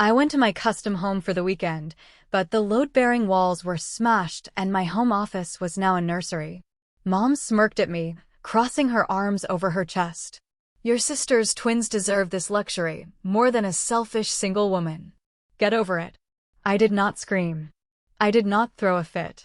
I went to my custom home for the weekend, but the load-bearing walls were smashed and my home office was now a nursery. Mom smirked at me, crossing her arms over her chest. Your sister's twins deserve this luxury, more than a selfish single woman. Get over it. I did not scream. I did not throw a fit.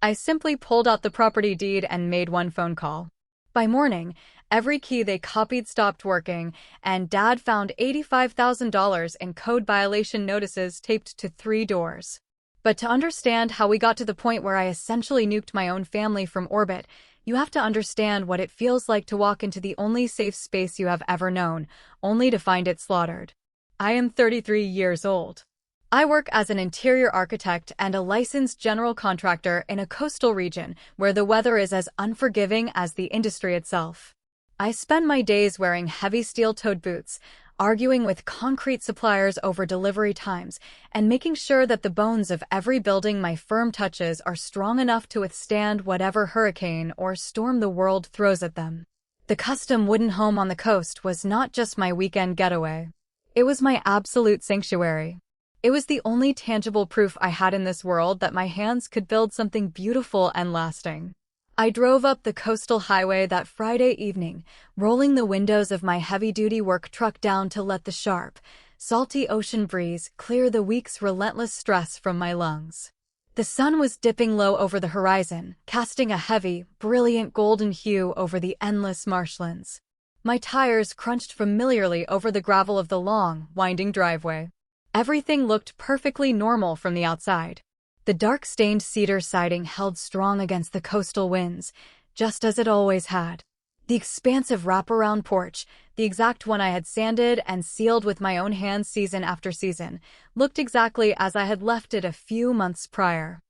I simply pulled out the property deed and made one phone call. By morning, every key they copied stopped working, and Dad found $85,000 in code violation notices taped to 3 doors. But to understand how we got to the point where I essentially nuked my own family from orbit, you have to understand what it feels like to walk into the only safe space you have ever known, only to find it slaughtered. I am 33 years old. I work as an interior architect and a licensed general contractor in a coastal region where the weather is as unforgiving as the industry itself. I spend my days wearing heavy steel-toed boots, arguing with concrete suppliers over delivery times, and making sure that the bones of every building my firm touches are strong enough to withstand whatever hurricane or storm the world throws at them. The custom wooden home on the coast was not just my weekend getaway. It was my absolute sanctuary. It was the only tangible proof I had in this world that my hands could build something beautiful and lasting. I drove up the coastal highway that Friday evening, rolling the windows of my heavy-duty work truck down to let the sharp, salty ocean breeze clear the week's relentless stress from my lungs. The sun was dipping low over the horizon, casting a heavy, brilliant golden hue over the endless marshlands. My tires crunched familiarly over the gravel of the long, winding driveway. Everything looked perfectly normal from the outside. The dark-stained cedar siding held strong against the coastal winds, just as it always had. The expansive wraparound porch, the exact one I had sanded and sealed with my own hands season after season, looked exactly as I had left it a few months prior.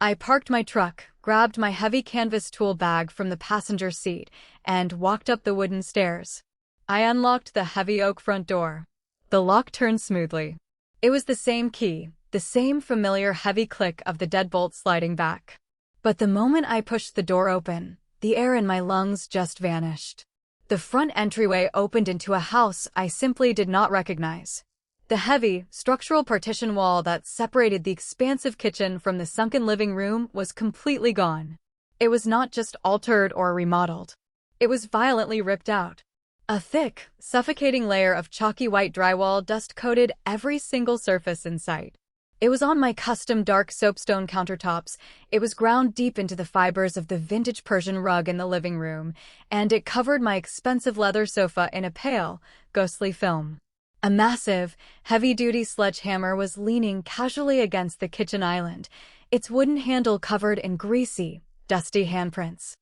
I parked my truck, grabbed my heavy canvas tool bag from the passenger seat, and walked up the wooden stairs. I unlocked the heavy oak front door. The lock turned smoothly. It was the same key, the same familiar heavy click of the deadbolt sliding back. But the moment I pushed the door open, the air in my lungs just vanished. The front entryway opened into a house I simply did not recognize. The heavy, structural partition wall that separated the expansive kitchen from the sunken living room was completely gone. It was not just altered or remodeled. It was violently ripped out. A thick, suffocating layer of chalky white drywall dust-coated every single surface in sight. It was on my custom dark soapstone countertops, it was ground deep into the fibers of the vintage Persian rug in the living room, and it covered my expensive leather sofa in a pale, ghostly film. A massive, heavy-duty sledgehammer was leaning casually against the kitchen island, its wooden handle covered in greasy, dusty handprints.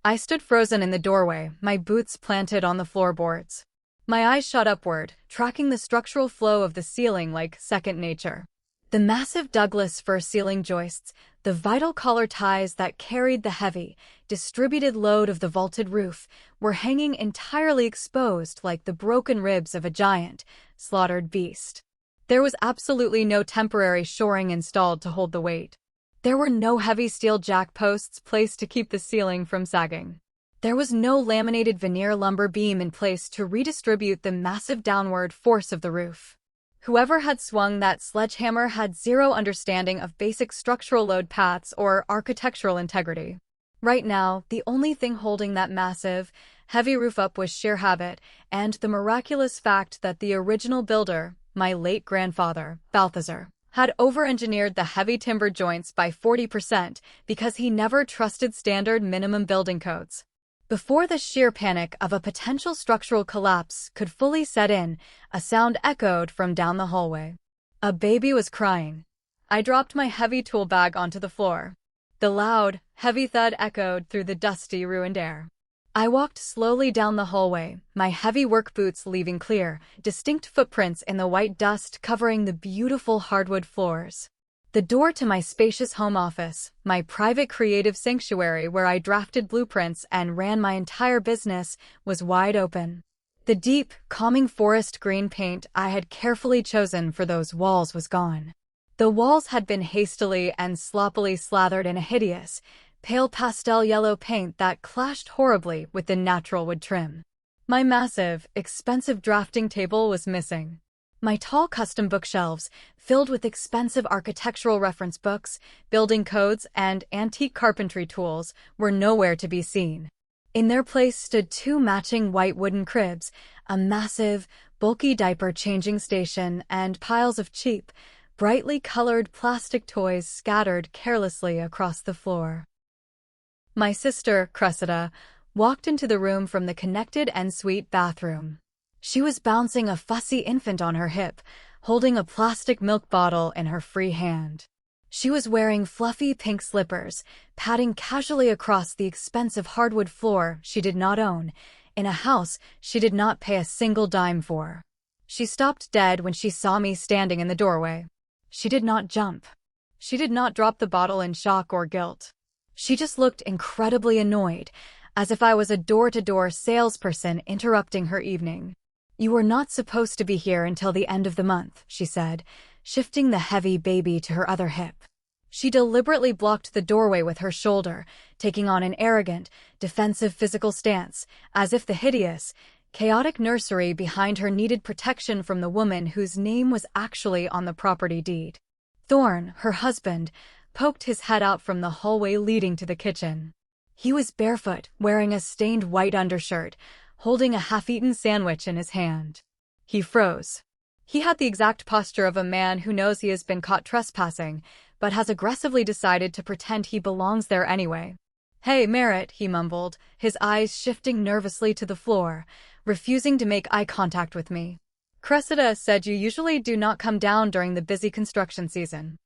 I stood frozen in the doorway, my boots planted on the floorboards. My eyes shot upward, tracking the structural flow of the ceiling like second nature. The massive Douglas fir ceiling joists, the vital collar ties that carried the heavy, distributed load of the vaulted roof, were hanging entirely exposed like the broken ribs of a giant, slaughtered beast. There was absolutely no temporary shoring installed to hold the weight. There were no heavy steel jack posts placed to keep the ceiling from sagging. There was no laminated veneer lumber beam in place to redistribute the massive downward force of the roof. Whoever had swung that sledgehammer had zero understanding of basic structural load paths or architectural integrity. Right now, the only thing holding that massive, heavy roof up was sheer habit and the miraculous fact that the original builder, my late grandfather, Balthazar, had over-engineered the heavy timber joints by 40% because he never trusted standard minimum building codes. Before the sheer panic of a potential structural collapse could fully set in, a sound echoed from down the hallway. A baby was crying. I dropped my heavy tool bag onto the floor. The loud, heavy thud echoed through the dusty, ruined air. I walked slowly down the hallway, my heavy work boots leaving clear, distinct footprints in the white dust covering the beautiful hardwood floors. The door to my spacious home office, my private creative sanctuary where I drafted blueprints and ran my entire business, was wide open. The deep, calming forest green paint I had carefully chosen for those walls was gone. The walls had been hastily and sloppily slathered in a hideous, pale pastel yellow paint that clashed horribly with the natural wood trim. My massive, expensive drafting table was missing. My tall custom bookshelves, filled with expensive architectural reference books, building codes, and antique carpentry tools, were nowhere to be seen. In their place stood two matching white wooden cribs, a massive, bulky diaper-changing station, and piles of cheap, brightly colored plastic toys scattered carelessly across the floor. My sister, Cressida, walked into the room from the connected ensuite bathroom. She was bouncing a fussy infant on her hip, holding a plastic milk bottle in her free hand. She was wearing fluffy pink slippers, padding casually across the expensive hardwood floor she did not own, in a house she did not pay a single dime for. She stopped dead when she saw me standing in the doorway. She did not jump. She did not drop the bottle in shock or guilt. She just looked incredibly annoyed, as if I was a door-to-door salesperson interrupting her evening. "You were not supposed to be here until the end of the month," she said, shifting the heavy baby to her other hip. She deliberately blocked the doorway with her shoulder, taking on an arrogant, defensive physical stance, as if the hideous, chaotic nursery behind her needed protection from the woman whose name was actually on the property deed. Thorne, her husband, poked his head out from the hallway leading to the kitchen. He was barefoot, wearing a stained white undershirt, holding a half-eaten sandwich in his hand. He froze. He had the exact posture of a man who knows he has been caught trespassing, but has aggressively decided to pretend he belongs there anyway. "Hey, Merritt," he mumbled, his eyes shifting nervously to the floor, refusing to make eye contact with me. "Cressida said you usually do not come down during the busy construction season."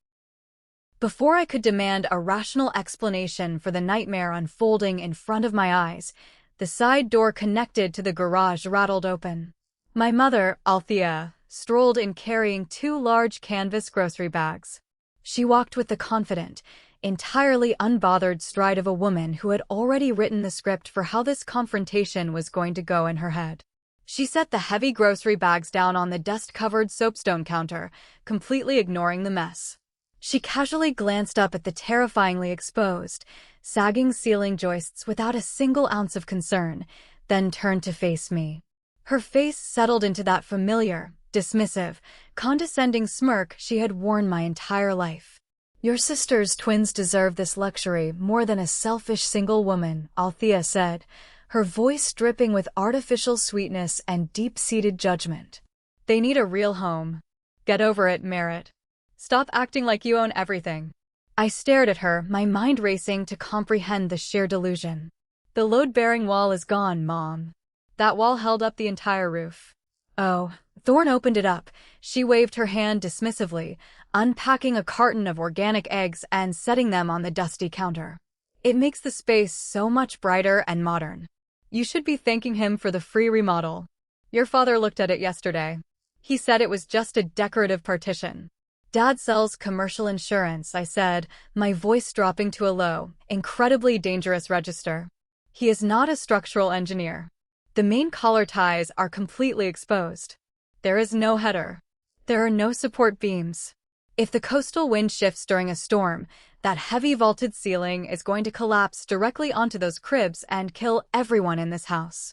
Before I could demand a rational explanation for the nightmare unfolding in front of my eyes, the side door connected to the garage rattled open. My mother, Althea, strolled in carrying two large canvas grocery bags. She walked with the confident, entirely unbothered stride of a woman who had already written the script for how this confrontation was going to go in her head. She set the heavy grocery bags down on the dust-covered soapstone counter, completely ignoring the mess. She casually glanced up at the terrifyingly exposed, sagging ceiling joists without a single ounce of concern, then turned to face me. Her face settled into that familiar, dismissive, condescending smirk she had worn my entire life. "Your sister's twins deserve this luxury more than a selfish single woman," Althea said, her voice dripping with artificial sweetness and deep-seated judgment. "They need a real home. Get over it, Merritt. Stop acting like you own everything." I stared at her, my mind racing to comprehend the sheer delusion. "The load-bearing wall is gone, Mom. That wall held up the entire roof." "Oh." Thorne opened it up. She waved her hand dismissively, unpacking a carton of organic eggs and setting them on the dusty counter. "It makes the space so much brighter and modern. You should be thanking him for the free remodel. Your father looked at it yesterday. He said it was just a decorative partition." "Dad sells commercial insurance," I said, my voice dropping to a low, incredibly dangerous register. "He is not a structural engineer. The main collar ties are completely exposed. There is no header. There are no support beams. If the coastal wind shifts during a storm, that heavy vaulted ceiling is going to collapse directly onto those cribs and kill everyone in this house."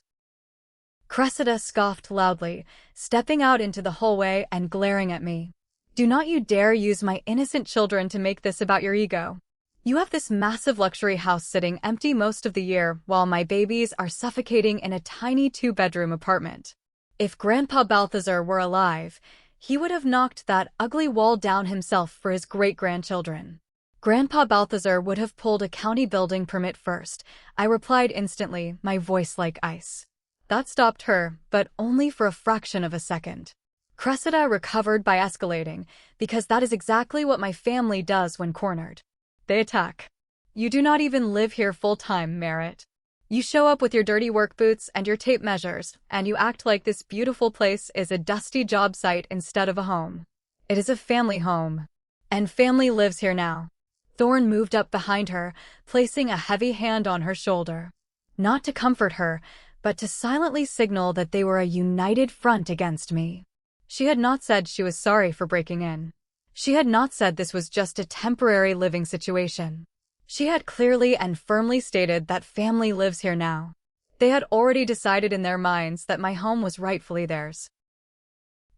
Cressida scoffed loudly, stepping out into the hallway and glaring at me. "Do not you dare use my innocent children to make this about your ego. You have this massive luxury house sitting empty most of the year while my babies are suffocating in a tiny two-bedroom apartment. If Grandpa Balthazar were alive, he would have knocked that ugly wall down himself for his great-grandchildren." "Grandpa Balthazar would have pulled a county building permit first," I replied instantly, my voice like ice. That stopped her, but only for a fraction of a second. Cressida recovered by escalating, because that is exactly what my family does when cornered. They attack. "You do not even live here full-time, Merritt. You show up with your dirty work boots and your tape measures, and you act like this beautiful place is a dusty job site instead of a home. It is a family home. And family lives here now." Thorne moved up behind her, placing a heavy hand on her shoulder. Not to comfort her, but to silently signal that they were a united front against me. She had not said she was sorry for breaking in. She had not said this was just a temporary living situation. She had clearly and firmly stated that family lives here now. They had already decided in their minds that my home was rightfully theirs.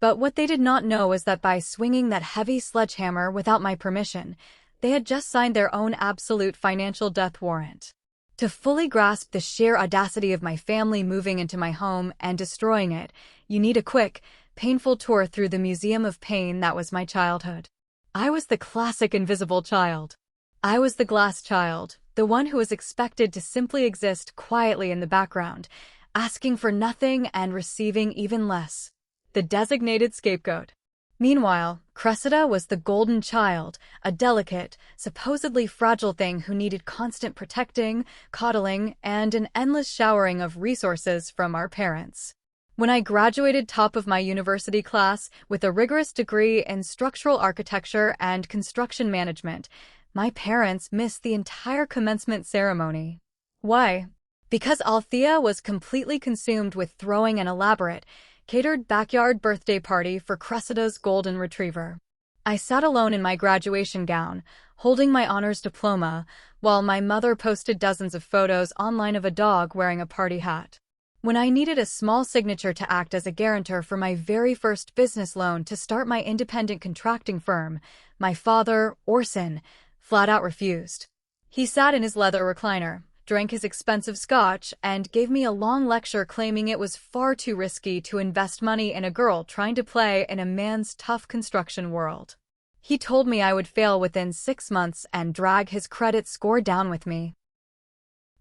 But what they did not know is that by swinging that heavy sledgehammer without my permission, they had just signed their own absolute financial death warrant. To fully grasp the sheer audacity of my family moving into my home and destroying it, you need a quick, painful tour through the museum of pain that was my childhood. I was the classic invisible child. I was the glass child, the one who was expected to simply exist quietly in the background, asking for nothing and receiving even less. The designated scapegoat. Meanwhile, Cressida was the golden child, a delicate, supposedly fragile thing who needed constant protecting, coddling, and an endless showering of resources from our parents. When I graduated top of my university class with a rigorous degree in structural architecture and construction management, my parents missed the entire commencement ceremony. Why? Because Althea was completely consumed with throwing an elaborate, catered backyard birthday party for Cressida's golden retriever. I sat alone in my graduation gown, holding my honors diploma, while my mother posted dozens of photos online of a dog wearing a party hat. When I needed a small signature to act as a guarantor for my very first business loan to start my independent contracting firm, my father, Orson, flat out refused. He sat in his leather recliner, drank his expensive scotch, and gave me a long lecture claiming it was far too risky to invest money in a girl trying to play in a man's tough construction world. He told me I would fail within 6 months and drag his credit score down with me.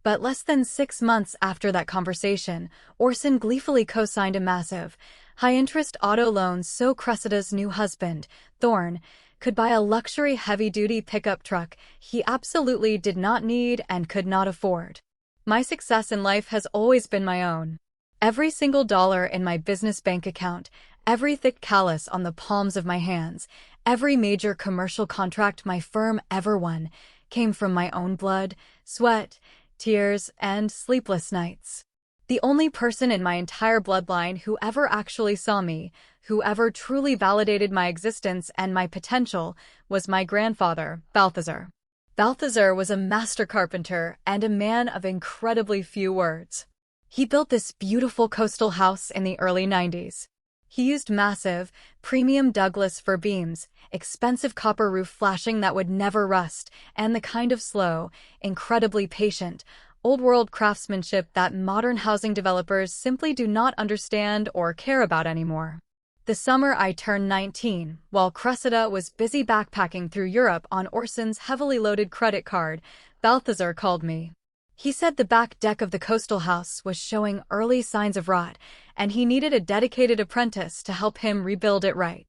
But less than 6 months after that conversation, Orson gleefully co-signed a massive, high-interest auto loan so Cressida's new husband, Thorne, could buy a luxury heavy-duty pickup truck he absolutely did not need and could not afford. My success in life has always been my own. Every single dollar in my business bank account, every thick callus on the palms of my hands, every major commercial contract my firm ever won, came from my own blood, sweat, tears, and sleepless nights. The only person in my entire bloodline who ever actually saw me, who ever truly validated my existence and my potential, was my grandfather, Balthazar. Balthazar was a master carpenter and a man of incredibly few words. He built this beautiful coastal house in the early 90s. He used massive, premium Douglas fir beams, expensive copper roof flashing that would never rust, and the kind of slow, incredibly patient, old-world craftsmanship that modern housing developers simply do not understand or care about anymore. The summer I turned 19, while Cressida was busy backpacking through Europe on Orson's heavily loaded credit card, Balthazar called me. He said the back deck of the coastal house was showing early signs of rot, and he needed a dedicated apprentice to help him rebuild it right.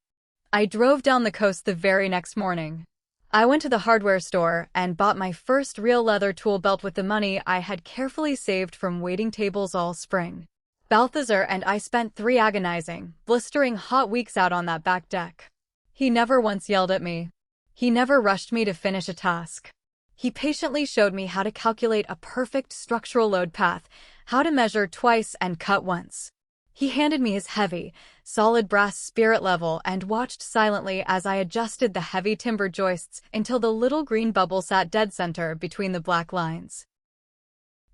I drove down the coast the very next morning. I went to the hardware store and bought my first real leather tool belt with the money I had carefully saved from waiting tables all spring. Balthazar and I spent 3 agonizing, blistering hot weeks out on that back deck. He never once yelled at me. He never rushed me to finish a task. He patiently showed me how to calculate a perfect structural load path, how to measure twice and cut once. He handed me his heavy, solid brass spirit level and watched silently as I adjusted the heavy timber joists until the little green bubble sat dead center between the black lines.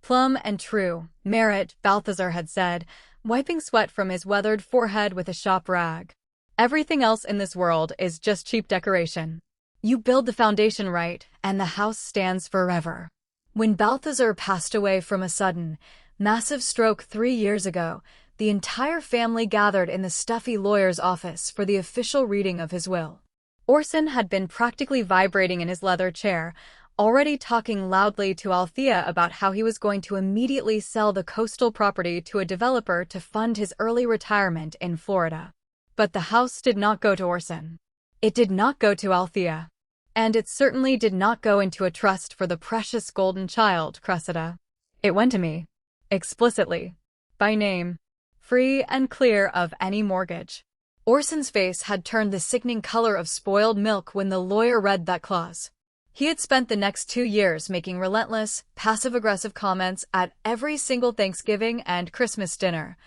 Plumb and true, merit, Balthazar had said, wiping sweat from his weathered forehead with a shop rag. Everything else in this world is just cheap decoration. You build the foundation right, and the house stands forever. When Balthazar passed away from a sudden, massive stroke 3 years ago, the entire family gathered in the stuffy lawyer's office for the official reading of his will. Orson had been practically vibrating in his leather chair, already talking loudly to Althea about how he was going to immediately sell the coastal property to a developer to fund his early retirement in Florida. But the house did not go to Orson. It did not go to Althea. And it certainly did not go into a trust for the precious golden child, Cressida. It went to me. Explicitly. By name. Free and clear of any mortgage. Orson's face had turned the sickening color of spoiled milk when the lawyer read that clause. He had spent the next 2 years making relentless, passive-aggressive comments at every single Thanksgiving and Christmas dinner,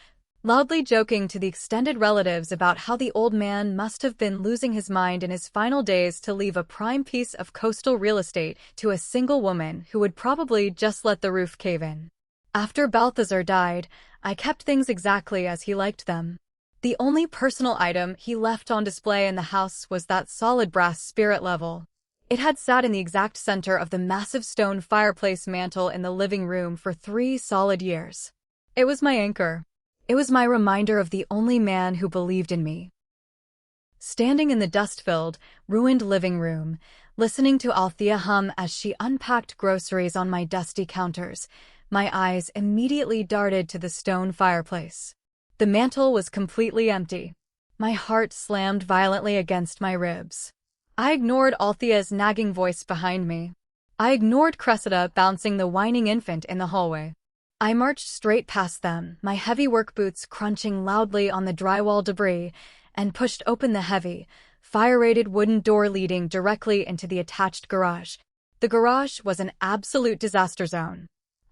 loudly joking to the extended relatives about how the old man must have been losing his mind in his final days to leave a prime piece of coastal real estate to a single woman who would probably just let the roof cave in. After Balthazar died, I kept things exactly as he liked them. The only personal item he left on display in the house was that solid brass spirit level. It had sat in the exact center of the massive stone fireplace mantel in the living room for 3 solid years. It was my anchor. It was my reminder of the only man who believed in me. Standing in the dust-filled, ruined living room, listening to Althea hum as she unpacked groceries on my dusty counters, my eyes immediately darted to the stone fireplace. The mantel was completely empty. My heart slammed violently against my ribs. I ignored Althea's nagging voice behind me. I ignored Cressida bouncing the whining infant in the hallway. I marched straight past them, my heavy work boots crunching loudly on the drywall debris, and pushed open the heavy, fire-rated wooden door leading directly into the attached garage. The garage was an absolute disaster zone.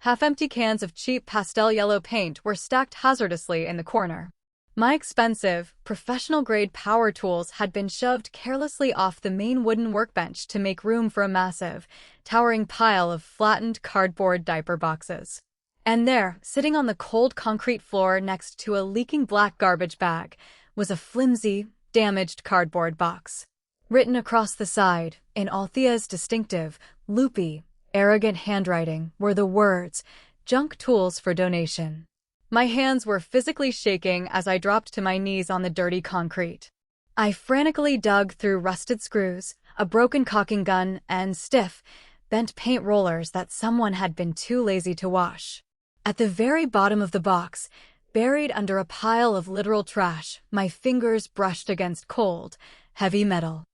Half-empty cans of cheap pastel yellow paint were stacked hazardously in the corner. My expensive, professional-grade power tools had been shoved carelessly off the main wooden workbench to make room for a massive, towering pile of flattened cardboard diaper boxes. And there, sitting on the cold concrete floor next to a leaking black garbage bag, was a flimsy, damaged cardboard box. Written across the side, in Althea's distinctive, loopy, arrogant handwriting, were the words, "Junk tools for donation." My hands were physically shaking as I dropped to my knees on the dirty concrete. I frantically dug through rusted screws, a broken caulking gun, and stiff, bent paint rollers that someone had been too lazy to wash. At the very bottom of the box, buried under a pile of literal trash, my fingers brushed against cold, heavy metal.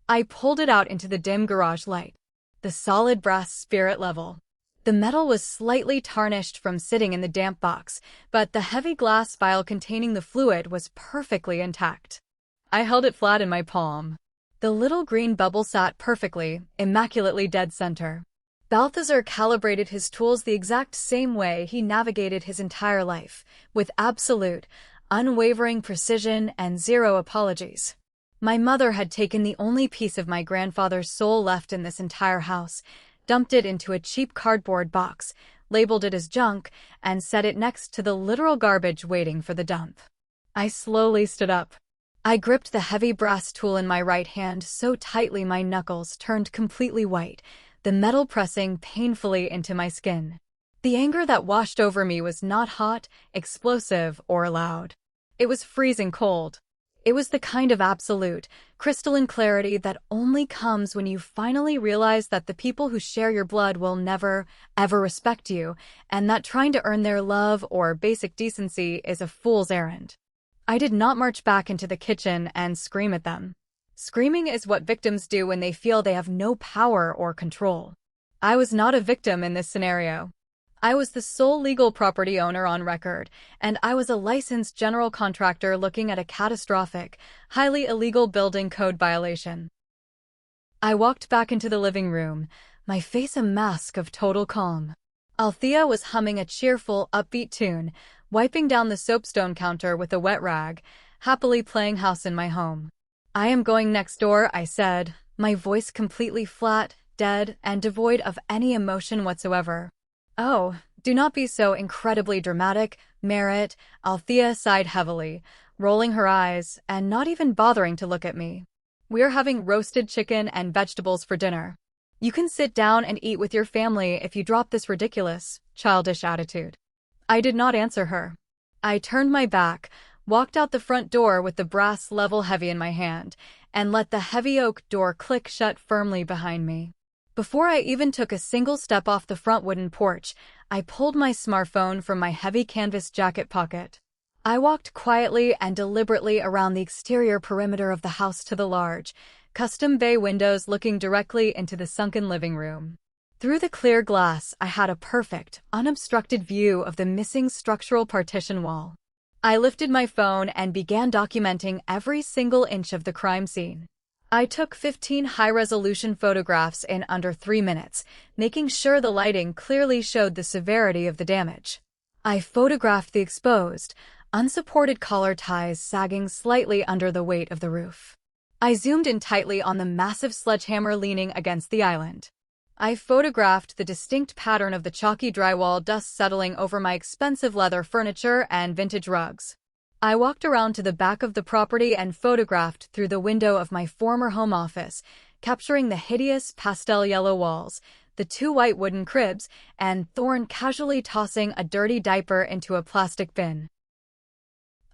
I pulled it out into the dim garage light. The solid brass spirit level. The metal was slightly tarnished from sitting in the damp box, but the heavy glass vial containing the fluid was perfectly intact. I held it flat in my palm. The little green bubble sat perfectly, immaculately dead center. Balthazar calibrated his tools the exact same way he navigated his entire life, with absolute, unwavering precision and zero apologies. My mother had taken the only piece of my grandfather's soul left in this entire house, dumped it into a cheap cardboard box, labeled it as junk, and set it next to the literal garbage waiting for the dump. I slowly stood up. I gripped the heavy brass tool in my right hand so tightly my knuckles turned completely white, the metal pressing painfully into my skin. The anger that washed over me was not hot, explosive, or loud. It was freezing cold. It was the kind of absolute, crystalline clarity that only comes when you finally realize that the people who share your blood will never, ever respect you, and that trying to earn their love or basic decency is a fool's errand. I did not march back into the kitchen and scream at them. Screaming is what victims do when they feel they have no power or control. I was not a victim in this scenario. I was the sole legal property owner on record, and I was a licensed general contractor looking at a catastrophic, highly illegal building code violation. I walked back into the living room, my face a mask of total calm. Althea was humming a cheerful, upbeat tune, wiping down the soapstone counter with a wet rag, happily playing house in my home. "I am going next door," I said, my voice completely flat, dead, and devoid of any emotion whatsoever. "Oh, do not be so incredibly dramatic, Merritt," Althea sighed heavily, rolling her eyes and not even bothering to look at me. "We're having roasted chicken and vegetables for dinner. You can sit down and eat with your family if you drop this ridiculous, childish attitude." I did not answer her. I turned my back, walked out the front door with the brass level heavy in my hand, and let the heavy oak door click shut firmly behind me. Before I even took a single step off the front wooden porch, I pulled my smartphone from my heavy canvas jacket pocket. I walked quietly and deliberately around the exterior perimeter of the house to the large, custom bay windows looking directly into the sunken living room. Through the clear glass, I had a perfect, unobstructed view of the missing structural partition wall. I lifted my phone and began documenting every single inch of the crime scene. I took 15 high-resolution photographs in under 3 minutes, making sure the lighting clearly showed the severity of the damage. I photographed the exposed, unsupported collar ties sagging slightly under the weight of the roof. I zoomed in tightly on the massive sledgehammer leaning against the island. I photographed the distinct pattern of the chalky drywall dust settling over my expensive leather furniture and vintage rugs. I walked around to the back of the property and photographed through the window of my former home office, capturing the hideous pastel yellow walls, the two white wooden cribs, and Thorn casually tossing a dirty diaper into a plastic bin.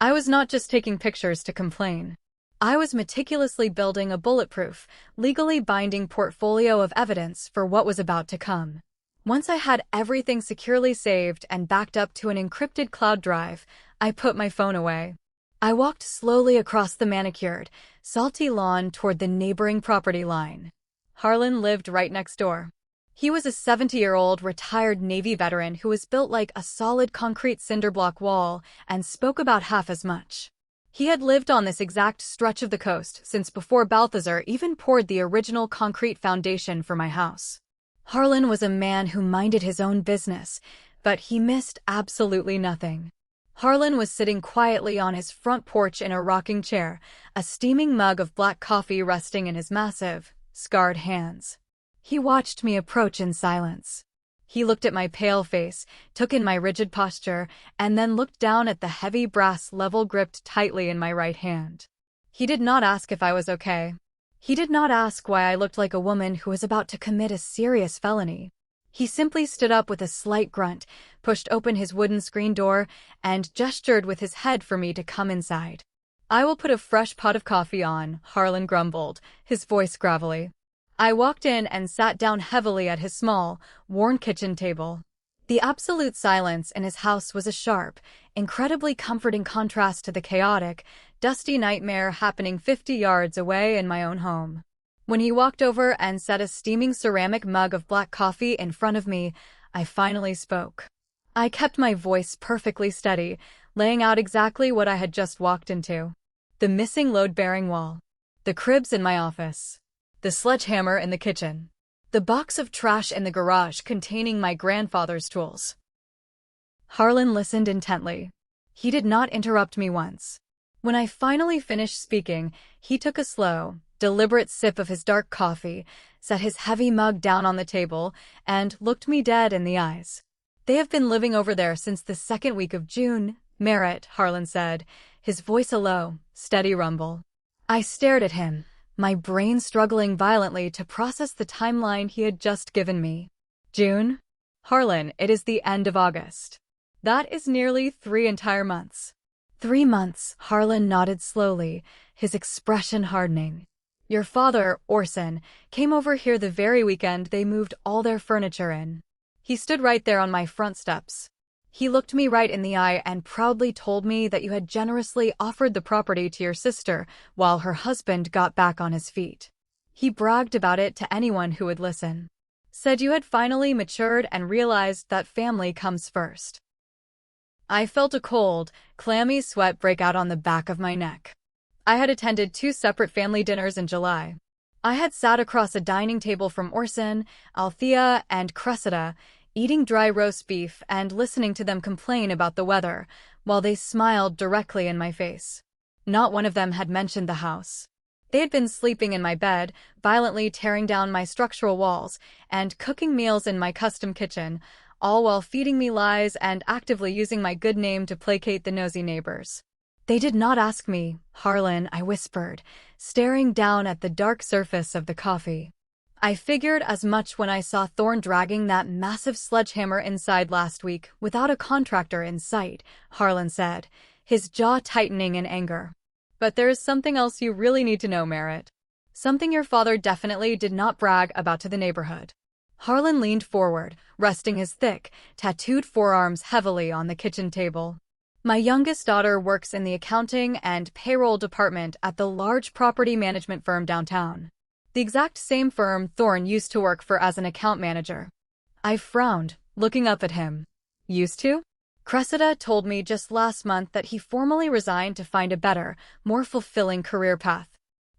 I was not just taking pictures to complain. I was meticulously building a bulletproof, legally binding portfolio of evidence for what was about to come. Once I had everything securely saved and backed up to an encrypted cloud drive, I put my phone away. I walked slowly across the manicured, salty lawn toward the neighboring property line. Harlan lived right next door. He was a 70-year-old retired Navy veteran who was built like a solid concrete cinderblock wall and spoke about half as much. He had lived on this exact stretch of the coast since before Balthazar even poured the original concrete foundation for my house. Harlan was a man who minded his own business, but he missed absolutely nothing. Harlan was sitting quietly on his front porch in a rocking chair, a steaming mug of black coffee resting in his massive, scarred hands. He watched me approach in silence. He looked at my pale face, took in my rigid posture, and then looked down at the heavy brass level gripped tightly in my right hand. He did not ask if I was okay. He did not ask why I looked like a woman who was about to commit a serious felony. He simply stood up with a slight grunt, pushed open his wooden screen door, and gestured with his head for me to come inside. "I will put a fresh pot of coffee on," Harlan grumbled, his voice gravelly. I walked in and sat down heavily at his small, worn kitchen table. The absolute silence in his house was a sharp, incredibly comforting contrast to the chaotic, dusty nightmare happening 50 yards away in my own home. When he walked over and set a steaming ceramic mug of black coffee in front of me, I finally spoke. I kept my voice perfectly steady, laying out exactly what I had just walked into. The missing load-bearing wall. The cribs in my office. The sledgehammer in the kitchen. The box of trash in the garage containing my grandfather's tools. Harlan listened intently. He did not interrupt me once. When I finally finished speaking, he took a slow, deliberate sip of his dark coffee, set his heavy mug down on the table, and looked me dead in the eyes. "They have been living over there since the second week of June, Merritt," Harlan said, his voice a low, steady rumble. I stared at him, my brain struggling violently to process the timeline he had just given me. "June? Harlan, it is the end of August. That is nearly 3 entire months." 3 months, Harlan nodded slowly, his expression hardening. "Your father, Orson, came over here the very weekend they moved all their furniture in. He stood right there on my front steps. He looked me right in the eye and proudly told me that you had generously offered the property to your sister while her husband got back on his feet. He bragged about it to anyone who would listen. Said you had finally matured and realized that family comes first." I felt a cold, clammy sweat break out on the back of my neck. I had attended 2 separate family dinners in July. I had sat across a dining table from Orson, Althea, and Cressida, eating dry roast beef and listening to them complain about the weather, while they smiled directly in my face. Not one of them had mentioned the house. They had been sleeping in my bed, violently tearing down my structural walls, and cooking meals in my custom kitchen, all while feeding me lies and actively using my good name to placate the nosy neighbors. "They did not ask me, Harlan," I whispered, staring down at the dark surface of the coffee. "I figured as much when I saw Thorn dragging that massive sledgehammer inside last week without a contractor in sight," Harlan said, his jaw tightening in anger. "But there is something else you really need to know, Merritt. Something your father definitely did not brag about to the neighborhood." Harlan leaned forward, resting his thick, tattooed forearms heavily on the kitchen table. "My youngest daughter works in the accounting and payroll department at the large property management firm downtown. The exact same firm Thorn used to work for as an account manager." I frowned, looking up at him. "Used to?" "Cressida told me just last month that he formally resigned to find a better, more fulfilling career path."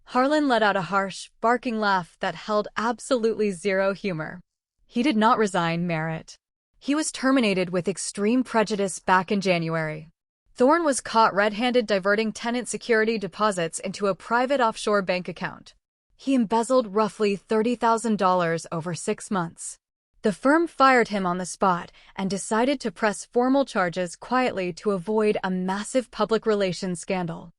Harlan let out a harsh, barking laugh that held absolutely zero humor. "He did not resign, Merritt. He was terminated with extreme prejudice back in January. Thorn was caught red-handed diverting tenant security deposits into a private offshore bank account. He embezzled roughly $30,000 over 6 months. The firm fired him on the spot and decided to press formal charges quietly to avoid a massive public relations scandal.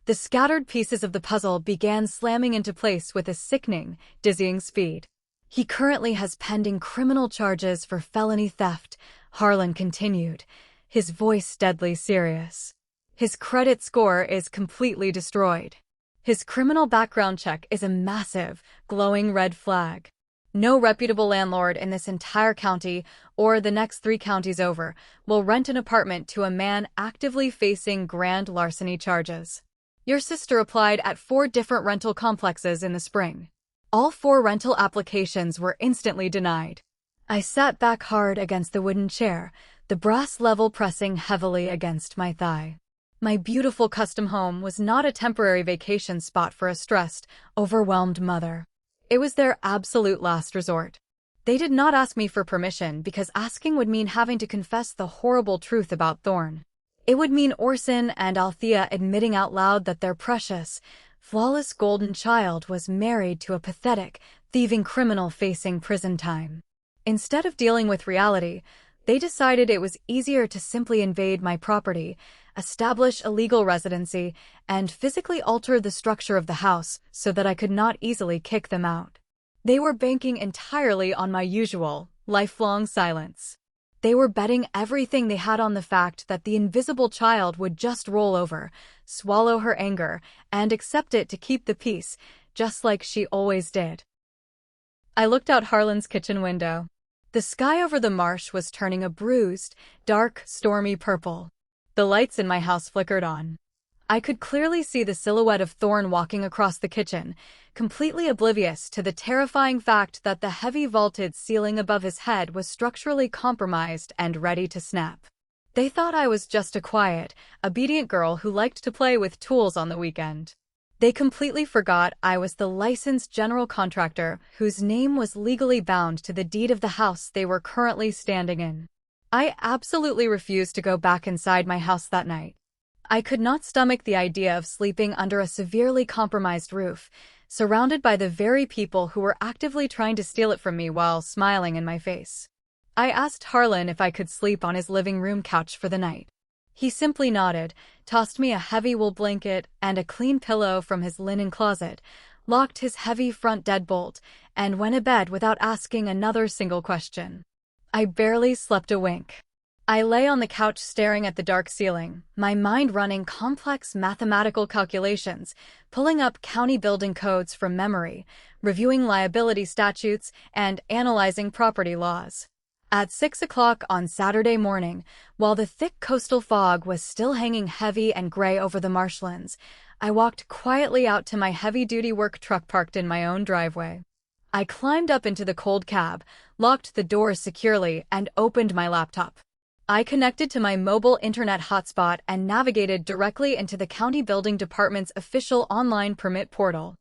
The scattered pieces of the puzzle began slamming into place with a sickening, dizzying speed. He currently has pending criminal charges for felony theft, Harlan continued, his voice deadly serious. His credit score is completely destroyed. His criminal background check is a massive, glowing red flag. No reputable landlord in this entire county, or the next 3 counties over, will rent an apartment to a man actively facing grand larceny charges. Your sister applied at 4 different rental complexes in the spring. All 4 rental applications were instantly denied. I sat back hard against the wooden chair, the brass level pressing heavily against my thigh. My beautiful custom home was not a temporary vacation spot for a stressed, overwhelmed mother. It was their absolute last resort. They did not ask me for permission because asking would mean having to confess the horrible truth about Thorne. It would mean Orson and Althea admitting out loud that their precious, flawless golden child was married to a pathetic, thieving criminal facing prison time. Instead of dealing with reality, they decided it was easier to simply invade my property, establish a legal residency, and physically alter the structure of the house so that I could not easily kick them out. They were banking entirely on my usual, lifelong silence. They were betting everything they had on the fact that the invisible child would just roll over, swallow her anger, and accept it to keep the peace, just like she always did. I looked out Harlan's kitchen window. The sky over the marsh was turning a bruised, dark, stormy purple. The lights in my house flickered on. I could clearly see the silhouette of Thorne walking across the kitchen, completely oblivious to the terrifying fact that the heavy vaulted ceiling above his head was structurally compromised and ready to snap. They thought I was just a quiet, obedient girl who liked to play with tools on the weekend. They completely forgot I was the licensed general contractor whose name was legally bound to the deed of the house they were currently standing in. I absolutely refused to go back inside my house that night. I could not stomach the idea of sleeping under a severely compromised roof, surrounded by the very people who were actively trying to steal it from me while smiling in my face. I asked Harlan if I could sleep on his living room couch for the night. He simply nodded, tossed me a heavy wool blanket and a clean pillow from his linen closet, locked his heavy front deadbolt, and went to bed without asking another single question. I barely slept a wink. I lay on the couch staring at the dark ceiling, my mind running complex mathematical calculations, pulling up county building codes from memory, reviewing liability statutes, and analyzing property laws. At 6 o'clock on Saturday morning, while the thick coastal fog was still hanging heavy and gray over the marshlands, I walked quietly out to my heavy-duty work truck parked in my own driveway. I climbed up into the cold cab, locked the doors securely, and opened my laptop. I connected to my mobile internet hotspot and navigated directly into the county building department's official online permit portal.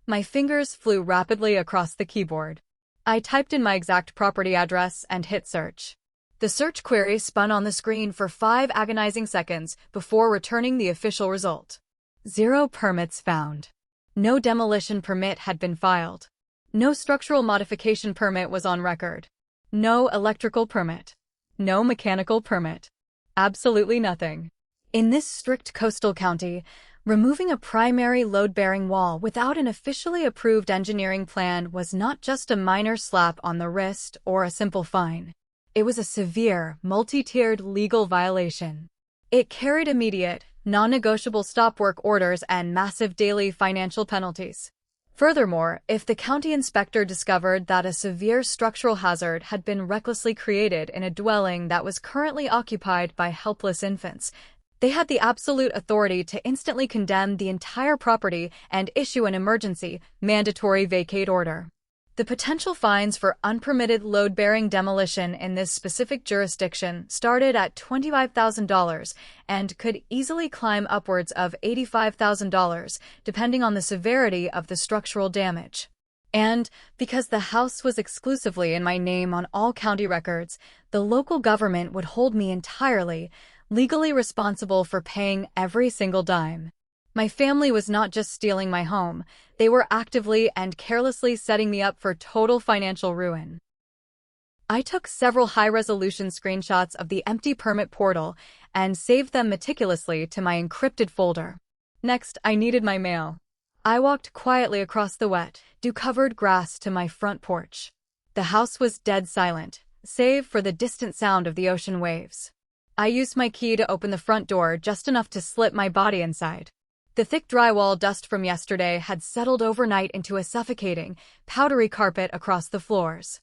My fingers flew rapidly across the keyboard. I typed in my exact property address and hit search. The search query spun on the screen for 5 agonizing seconds before returning the official result. 0 permits found. No demolition permit had been filed. No structural modification permit was on record. No electrical permit. No mechanical permit. Absolutely nothing. In this strict coastal county, removing a primary load-bearing wall without an officially approved engineering plan was not just a minor slap on the wrist or a simple fine. It was a severe, multi-tiered legal violation. It carried immediate, non-negotiable stop work orders and massive daily financial penalties. Furthermore, if the county inspector discovered that a severe structural hazard had been recklessly created in a dwelling that was currently occupied by helpless infants, they had the absolute authority to instantly condemn the entire property and issue an emergency, mandatory vacate order. The potential fines for unpermitted load-bearing demolition in this specific jurisdiction started at $25,000 and could easily climb upwards of $85,000, depending on the severity of the structural damage. And, because the house was exclusively in my name on all county records, the local government would hold me entirely, legally responsible for paying every single dime. My family was not just stealing my home, they were actively and carelessly setting me up for total financial ruin. I took several high-resolution screenshots of the empty permit portal and saved them meticulously to my encrypted folder. Next, I needed my mail. I walked quietly across the wet, dew-covered grass to my front porch. The house was dead silent, save for the distant sound of the ocean waves. I used my key to open the front door just enough to slip my body inside. The thick drywall dust from yesterday had settled overnight into a suffocating, powdery carpet across the floors.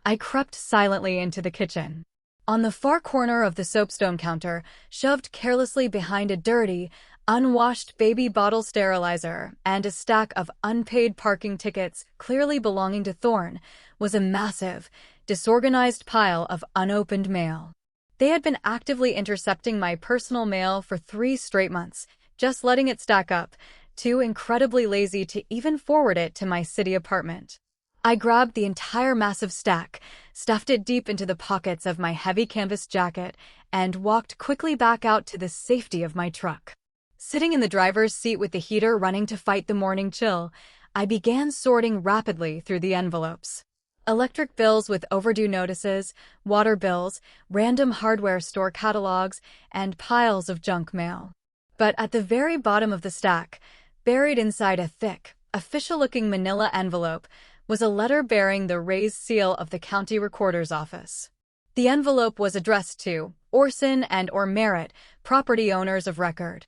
I crept silently into the kitchen. On the far corner of the soapstone counter, shoved carelessly behind a dirty, unwashed baby bottle sterilizer and a stack of unpaid parking tickets clearly belonging to Thorne, was a massive, disorganized pile of unopened mail. They had been actively intercepting my personal mail for 3 straight months, just letting it stack up, too incredibly lazy to even forward it to my city apartment. I grabbed the entire massive stack, stuffed it deep into the pockets of my heavy canvas jacket, and walked quickly back out to the safety of my truck. Sitting in the driver's seat with the heater running to fight the morning chill, I began sorting rapidly through the envelopes. Electric bills with overdue notices, water bills, random hardware store catalogs, and piles of junk mail. But at the very bottom of the stack, buried inside a thick, official-looking manila envelope, was a letter bearing the raised seal of the county recorder's office. The envelope was addressed to Orson and/or Merritt, property owners of record.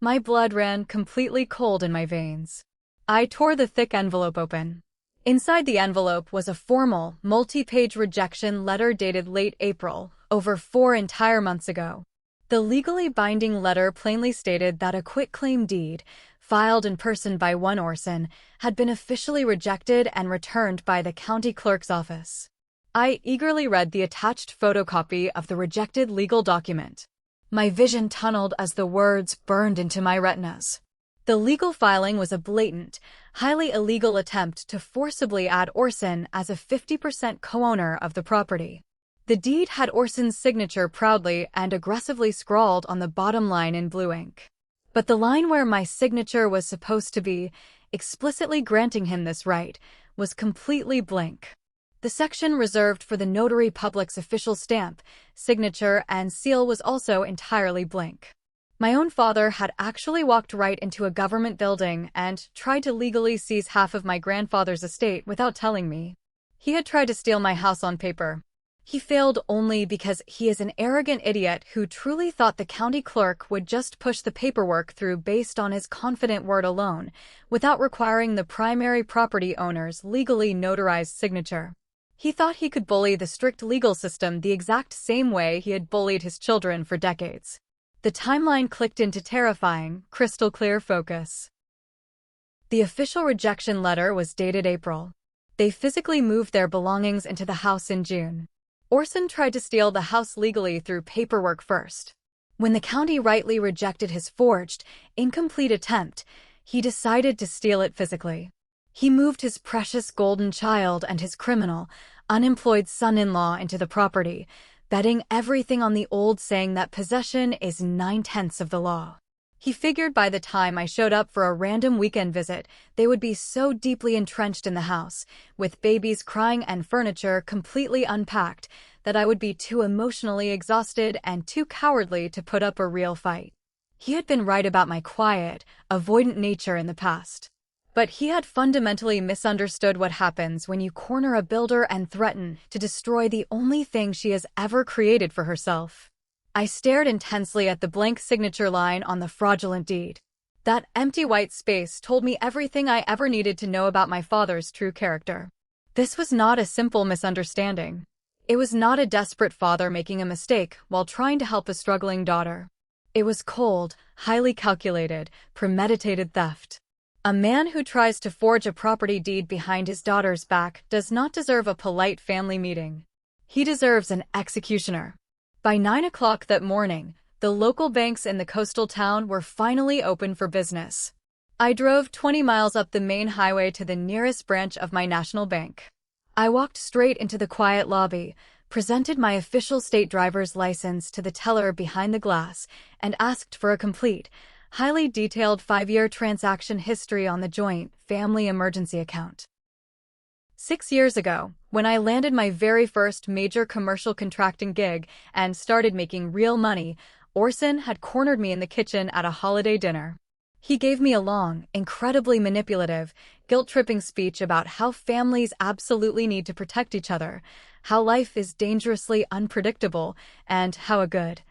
My blood ran completely cold in my veins. I tore the thick envelope open. Inside the envelope was a formal, multi-page rejection letter dated late April, over 4 entire months ago. The legally binding letter plainly stated that a quitclaim deed, filed in person by one Orson, had been officially rejected and returned by the county clerk's office. I eagerly read the attached photocopy of the rejected legal document. My vision tunneled as the words burned into my retinas. The legal filing was a blatant, highly illegal attempt to forcibly add Orson as a 50% co-owner of the property. The deed had Orson's signature proudly and aggressively scrawled on the bottom line in blue ink. But the line where my signature was supposed to be, explicitly granting him this right, was completely blank. The section reserved for the notary public's official stamp, signature, and seal was also entirely blank. My own father had actually walked right into a government building and tried to legally seize half of my grandfather's estate without telling me. He had tried to steal my house on paper. He failed only because he is an arrogant idiot who truly thought the county clerk would just push the paperwork through based on his confident word alone, without requiring the primary property owner's legally notarized signature. He thought he could bully the strict legal system the exact same way he had bullied his children for decades. The timeline clicked into terrifying, crystal-clear focus. The official rejection letter was dated April. They physically moved their belongings into the house in June. Orson tried to steal the house legally through paperwork first. When the county rightly rejected his forged, incomplete attempt, he decided to steal it physically. He moved his precious golden child and his criminal, unemployed son-in-law into the property, betting everything on the old saying that possession is 9/10 of the law. He figured by the time I showed up for a random weekend visit, they would be so deeply entrenched in the house, with babies crying and furniture completely unpacked, that I would be too emotionally exhausted and too cowardly to put up a real fight. He had been right about my quiet, avoidant nature in the past. But he had fundamentally misunderstood what happens when you corner a builder and threaten to destroy the only thing she has ever created for herself. I stared intensely at the blank signature line on the fraudulent deed. That empty white space told me everything I ever needed to know about my father's true character. This was not a simple misunderstanding. It was not a desperate father making a mistake while trying to help a struggling daughter. It was cold, highly calculated, premeditated theft. A man who tries to forge a property deed behind his daughter's back does not deserve a polite family meeting. He deserves an executioner. By 9 o'clock that morning, the local banks in the coastal town were finally open for business. I drove 20 miles up the main highway to the nearest branch of my national bank. I walked straight into the quiet lobby, presented my official state driver's license to the teller behind the glass, and asked for a complete, Highly detailed 5-year transaction history on the joint family emergency account. 6 years ago, when I landed my very first major commercial contracting gig and started making real money, Orson had cornered me in the kitchen at a holiday dinner. He gave me a long, incredibly manipulative, guilt-tripping speech about how families absolutely need to protect each other, how life is dangerously unpredictable, and how a good,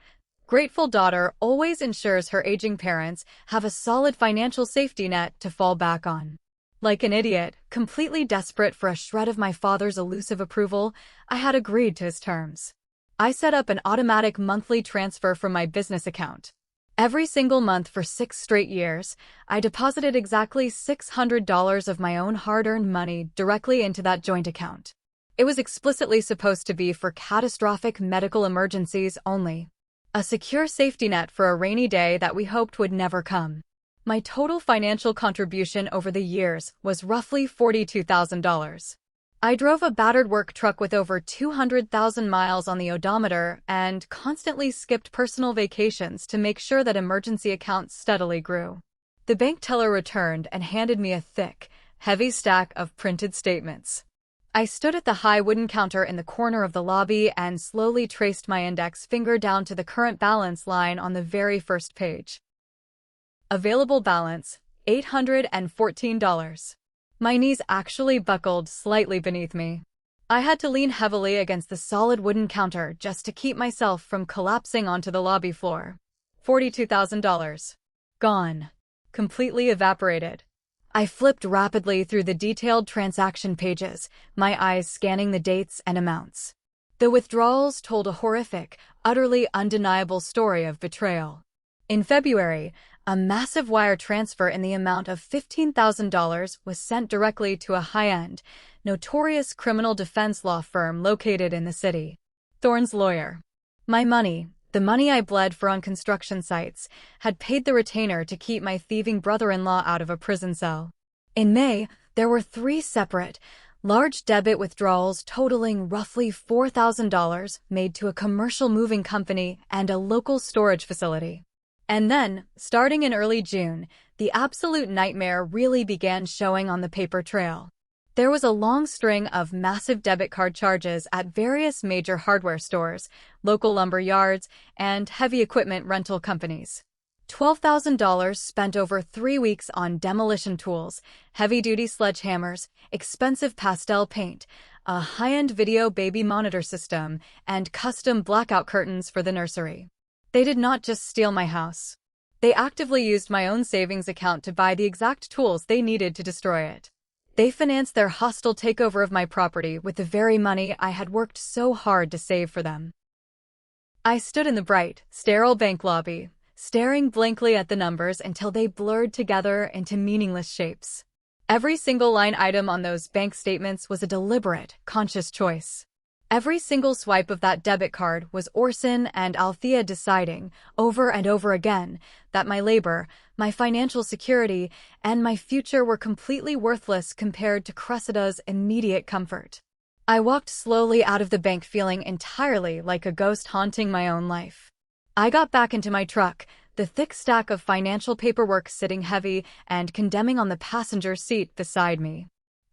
grateful daughter always ensures her aging parents have a solid financial safety net to fall back on. Like an idiot, completely desperate for a shred of my father's elusive approval, I had agreed to his terms. I set up an automatic monthly transfer from my business account. Every single month for 6 straight years, I deposited exactly $600 of my own hard-earned money directly into that joint account. It was explicitly supposed to be for catastrophic medical emergencies only. A secure safety net for a rainy day that we hoped would never come. My total financial contribution over the years was roughly $42,000. I drove a battered work truck with over 200,000 miles on the odometer and constantly skipped personal vacations to make sure that emergency accounts steadily grew. The bank teller returned and handed me a thick, heavy stack of printed statements. I stood at the high wooden counter in the corner of the lobby and slowly traced my index finger down to the current balance line on the very first page. Available balance, $814. My knees actually buckled slightly beneath me. I had to lean heavily against the solid wooden counter just to keep myself from collapsing onto the lobby floor. $42,000. Gone. Completely evaporated. I flipped rapidly through the detailed transaction pages, my eyes scanning the dates and amounts. The withdrawals told a horrific, utterly undeniable story of betrayal. In February, a massive wire transfer in the amount of $15,000 was sent directly to a high-end, notorious criminal defense law firm located in the city. Thorne's lawyer. My money, the money I bled for on construction sites, had paid the retainer to keep my thieving brother-in-law out of a prison cell. In May, there were 3 separate, large debit withdrawals totaling roughly $4,000 made to a commercial moving company and a local storage facility. And then, starting in early June, the absolute nightmare really began showing on the paper trail. There was a long string of massive debit card charges at various major hardware stores, local lumber yards, and heavy equipment rental companies. $12,000 spent over 3 weeks on demolition tools, heavy-duty sledgehammers, expensive pastel paint, a high-end video baby monitor system, and custom blackout curtains for the nursery. They did not just steal my house. They actively used my own savings account to buy the exact tools they needed to destroy it. They financed their hostile takeover of my property with the very money I had worked so hard to save for them. I stood in the bright, sterile bank lobby, staring blankly at the numbers until they blurred together into meaningless shapes. Every single line item on those bank statements was a deliberate, conscious choice. Every single swipe of that debit card was Orson and Althea deciding, over and over again, that my labor, my financial security, and my future were completely worthless compared to Cressida's immediate comfort. I walked slowly out of the bank feeling entirely like a ghost haunting my own life. I got back into my truck, the thick stack of financial paperwork sitting heavy and condemning on the passenger seat beside me.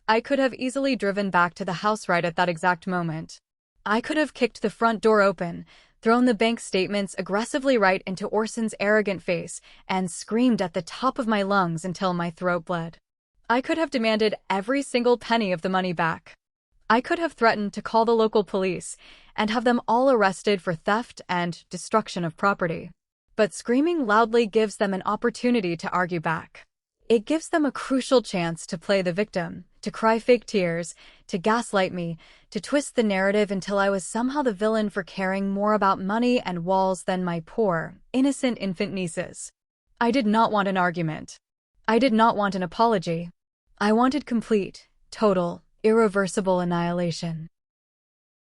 I could have easily driven back to the house right at that exact moment. I could have kicked the front door open, thrown the bank statements aggressively right into Orson's arrogant face, and screamed at the top of my lungs until my throat bled. I could have demanded every single penny of the money back. I could have threatened to call the local police and have them all arrested for theft and destruction of property. But screaming loudly gives them an opportunity to argue back. It gives them a crucial chance to play the victim, to cry fake tears, to gaslight me, to twist the narrative until I was somehow the villain for caring more about money and walls than my poor, innocent infant nieces. I did not want an argument. I did not want an apology. I wanted complete, total, irreversible annihilation.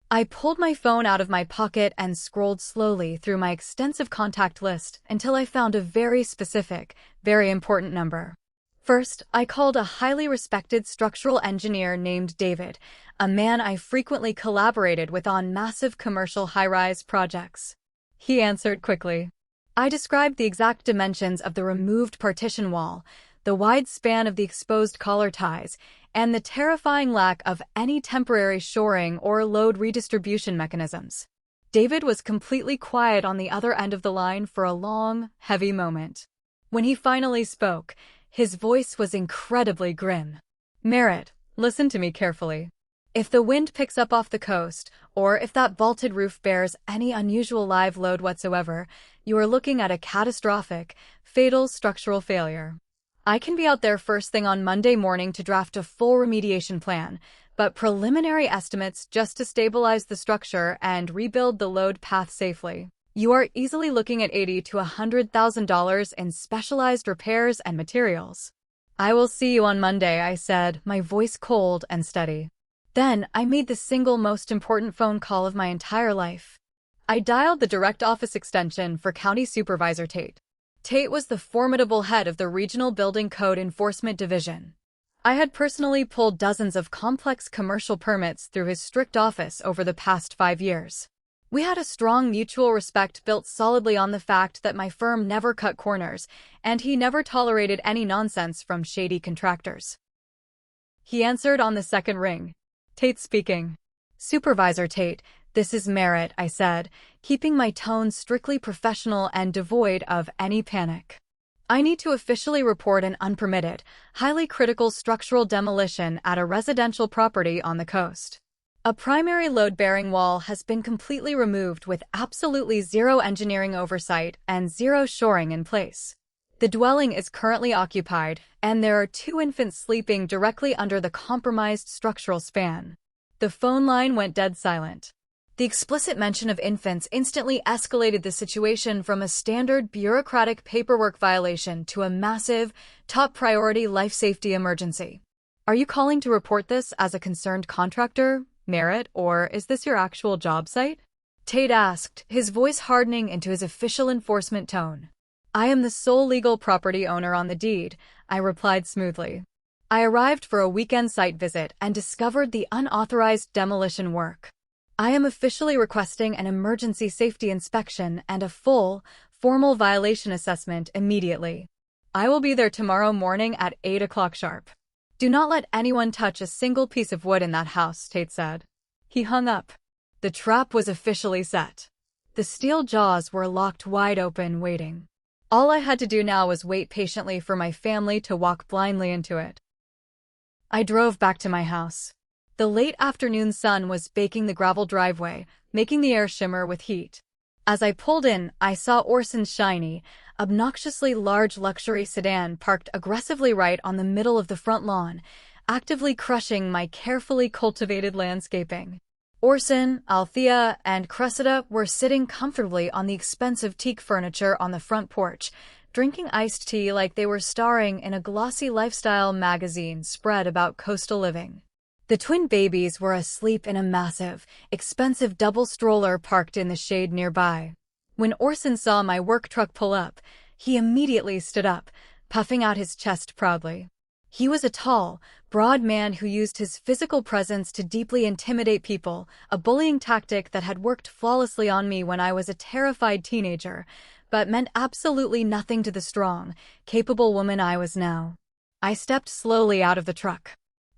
I pulled my phone out of my pocket and scrolled slowly through my extensive contact list until I found a very specific, very important number. First, I called a highly respected structural engineer named David, a man I frequently collaborated with on massive commercial high-rise projects. He answered quickly. I described the exact dimensions of the removed partition wall, the wide span of the exposed collar ties, and the terrifying lack of any temporary shoring or load redistribution mechanisms. David was completely quiet on the other end of the line for a long, heavy moment. When he finally spoke, his voice was incredibly grim. "Merritt, listen to me carefully. If the wind picks up off the coast, or if that vaulted roof bears any unusual live load whatsoever, you are looking at a catastrophic, fatal structural failure. I can be out there first thing on Monday morning to draft a full remediation plan, but preliminary estimates just to stabilize the structure and rebuild the load path safely. You are easily looking at $80,000 to $100,000 in specialized repairs and materials." "I will see you on Monday," I said, my voice cold and steady. Then I made the single most important phone call of my entire life. I dialed the direct office extension for County Supervisor Tate. Tate was the formidable head of the Regional Building Code Enforcement Division. I had personally pulled dozens of complex commercial permits through his strict office over the past 5 years. We had a strong mutual respect built solidly on the fact that my firm never cut corners, and he never tolerated any nonsense from shady contractors. He answered on the second ring. "Tate speaking." "Supervisor Tate, this is Merritt," I said, keeping my tone strictly professional and devoid of any panic. "I need to officially report an unpermitted, highly critical structural demolition at a residential property on the coast. A primary load-bearing wall has been completely removed with absolutely zero engineering oversight and zero shoring in place. The dwelling is currently occupied, and there are 2 infants sleeping directly under the compromised structural span." The phone line went dead silent. The explicit mention of infants instantly escalated the situation from a standard bureaucratic paperwork violation to a massive, top-priority life safety emergency. "Are you calling to report this as a concerned contractor, Merritt, or is this your actual job site?" Tate asked, his voice hardening into his official enforcement tone. "I am the sole legal property owner on the deed," I replied smoothly. "I arrived for a weekend site visit and discovered the unauthorized demolition work. I am officially requesting an emergency safety inspection and a full, formal violation assessment immediately. I will be there tomorrow morning at 8 o'clock sharp. Do not let anyone touch a single piece of wood in that house," Tate said. He hung up. The trap was officially set. The steel jaws were locked wide open, waiting. All I had to do now was wait patiently for my family to walk blindly into it. I drove back to my house. The late afternoon sun was baking the gravel driveway, making the air shimmer with heat. As I pulled in, I saw Orson's shiny, obnoxiously large luxury sedan parked aggressively right on the middle of the front lawn, actively crushing my carefully cultivated landscaping. Orson, Althea, and Cressida were sitting comfortably on the expensive teak furniture on the front porch, drinking iced tea like they were starring in a glossy lifestyle magazine spread about coastal living. The twin babies were asleep in a massive, expensive double stroller parked in the shade nearby. When Orson saw my work truck pull up, he immediately stood up, puffing out his chest proudly. He was a tall, broad man who used his physical presence to deeply intimidate people, a bullying tactic that had worked flawlessly on me when I was a terrified teenager, but meant absolutely nothing to the strong, capable woman I was now. I stepped slowly out of the truck.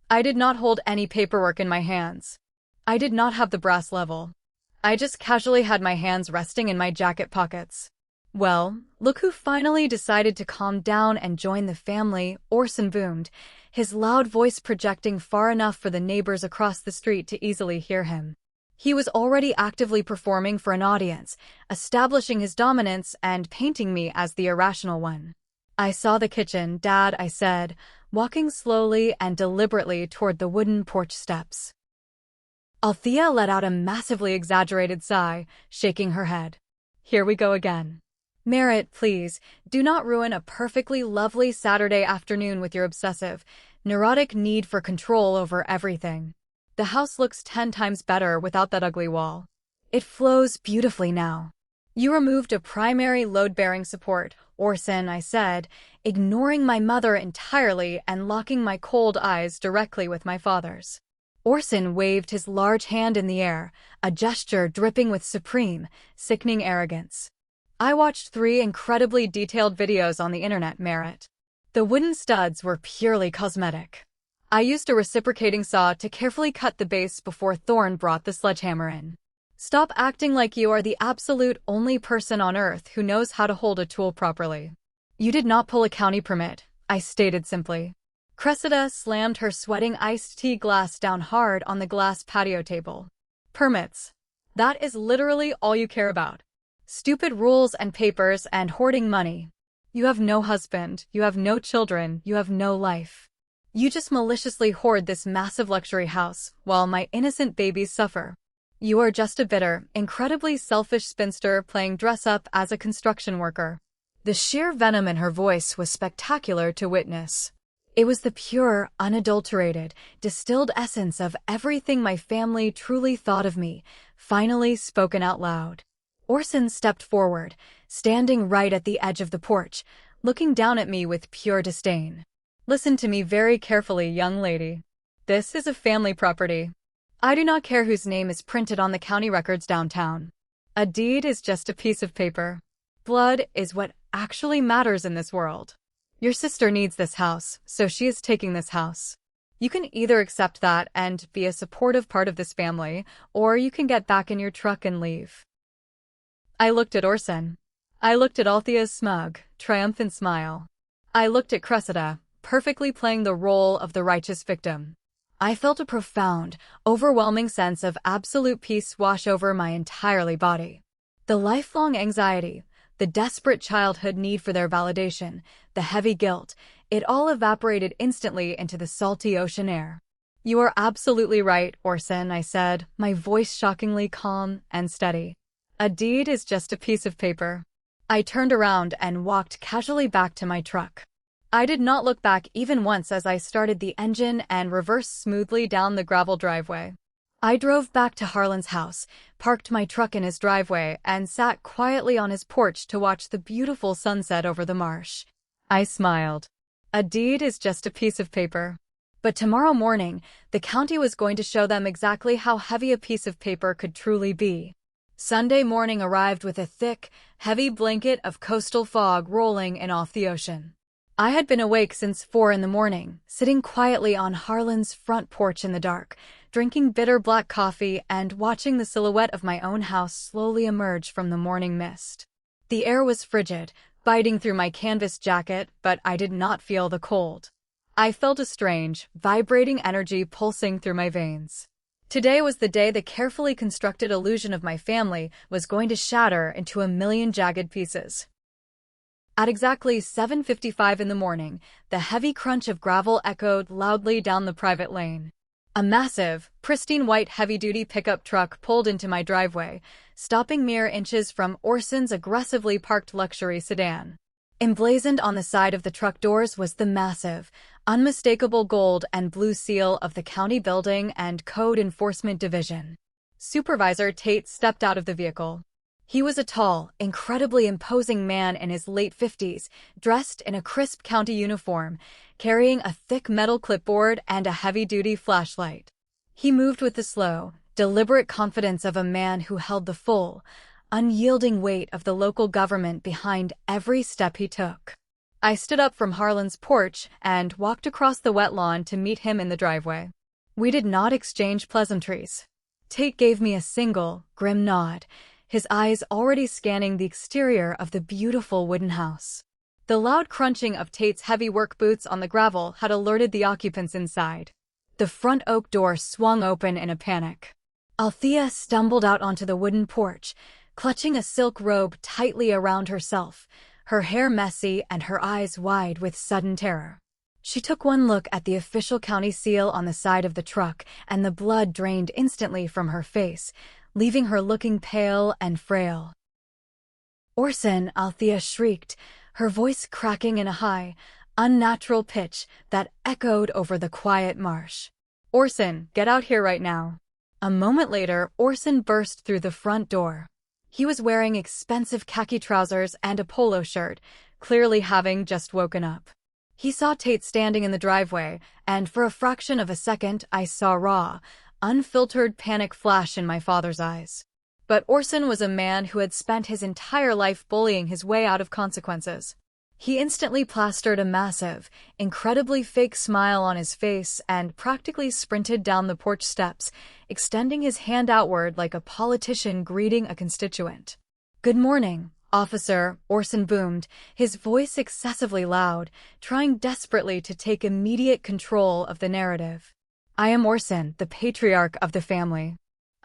I did not hold any paperwork in my hands. I did not have the brass level. I just casually had my hands resting in my jacket pockets. "Well, look who finally decided to calm down and join the family," Orson boomed, his loud voice projecting far enough for the neighbors across the street to easily hear him. He was already actively performing for an audience, establishing his dominance and painting me as the irrational one. "I saw the kitchen, Dad," I said, walking slowly and deliberately toward the wooden porch steps. Althea let out a massively exaggerated sigh, shaking her head. "Here we go again. Merritt, please, do not ruin a perfectly lovely Saturday afternoon with your obsessive, neurotic need for control over everything. The house looks 10 times better without that ugly wall. It flows beautifully now." "You removed a primary load-bearing support, Orson," I said, ignoring my mother entirely and locking my cold eyes directly with my father's. Orson waved his large hand in the air, a gesture dripping with supreme, sickening arrogance. I watched 3 incredibly detailed videos on the internet, Merit. The wooden studs were purely cosmetic. I used a reciprocating saw to carefully cut the base before Thorne brought the sledgehammer in. Stop acting like you are the absolute only person on earth who knows how to hold a tool properly. You did not pull a county permit, I stated simply. Cressida slammed her sweating iced tea glass down hard on the glass patio table. Permits. That is literally all you care about. Stupid rules and papers and hoarding money. You have no husband, you have no children, you have no life. You just maliciously hoard this massive luxury house, while my innocent babies suffer. You are just a bitter, incredibly selfish spinster playing dress-up as a construction worker. The sheer venom in her voice was spectacular to witness. It was the pure, unadulterated, distilled essence of everything my family truly thought of me, finally spoken out loud. Orson stepped forward, standing right at the edge of the porch, looking down at me with pure disdain. Listen to me very carefully, young lady. This is a family property. I do not care whose name is printed on the county records downtown. A deed is just a piece of paper. Blood is what actually matters in this world. Your sister needs this house, so she is taking this house. You can either accept that and be a supportive part of this family, or you can get back in your truck and leave. I looked at Orson. I looked at Althea's smug, triumphant smile. I looked at Cressida, perfectly playing the role of the righteous victim. I felt a profound, overwhelming sense of absolute peace wash over my entire body. The lifelong anxiety, the desperate childhood need for their validation, the heavy guilt, it all evaporated instantly into the salty ocean air. You are absolutely right, Orson, I said, my voice shockingly calm and steady. A deed is just a piece of paper. I turned around and walked casually back to my truck. I did not look back even once as I started the engine and reversed smoothly down the gravel driveway. I drove back to Harlan's house, parked my truck in his driveway, and sat quietly on his porch to watch the beautiful sunset over the marsh. I smiled. A deed is just a piece of paper. But tomorrow morning, the county was going to show them exactly how heavy a piece of paper could truly be. Sunday morning arrived with a thick, heavy blanket of coastal fog rolling in off the ocean. I had been awake since 4 a.m, sitting quietly on Harlan's front porch in the dark, drinking bitter black coffee and watching the silhouette of my own house slowly emerge from the morning mist. The air was frigid, biting through my canvas jacket, but I did not feel the cold. I felt a strange, vibrating energy pulsing through my veins. Today was the day the carefully constructed illusion of my family was going to shatter into a million jagged pieces. At exactly 7:55 a.m, the heavy crunch of gravel echoed loudly down the private lane. A massive, pristine white heavy-duty pickup truck pulled into my driveway, stopping mere inches from Orson's aggressively parked luxury sedan. Emblazoned on the side of the truck doors was the massive, unmistakable gold and blue seal of the County Building and Code Enforcement Division. Supervisor Tate stepped out of the vehicle. He was a tall, incredibly imposing man in his late 50s, dressed in a crisp county uniform, carrying a thick metal clipboard and a heavy-duty flashlight. He moved with the slow, deliberate confidence of a man who held the full, unyielding weight of the local government behind every step he took. I stood up from Harlan's porch and walked across the wet lawn to meet him in the driveway. We did not exchange pleasantries. Tate gave me a single, grim nod, his eyes already scanning the exterior of the beautiful wooden house. The loud crunching of Tate's heavy work boots on the gravel had alerted the occupants inside. The front oak door swung open in a panic. Althea stumbled out onto the wooden porch, clutching a silk robe tightly around herself, her hair messy and her eyes wide with sudden terror. She took one look at the official county seal on the side of the truck, and the blood drained instantly from her face, leaving her looking pale and frail. "Orson," Althea shrieked, her voice cracking in a high, unnatural pitch that echoed over the quiet marsh. "Orson, get out here right now." A moment later, Orson burst through the front door. He was wearing expensive khaki trousers and a polo shirt, clearly having just woken up. He saw Tate standing in the driveway, and for a fraction of a second I saw raw, unfiltered panic flash in my father's eyes. But Orson was a man who had spent his entire life bullying his way out of consequences. He instantly plastered a massive, incredibly fake smile on his face and practically sprinted down the porch steps, extending his hand outward like a politician greeting a constituent. "Good morning, officer," Orson boomed, his voice excessively loud, trying desperately to take immediate control of the narrative. "I am Orson, the patriarch of the family.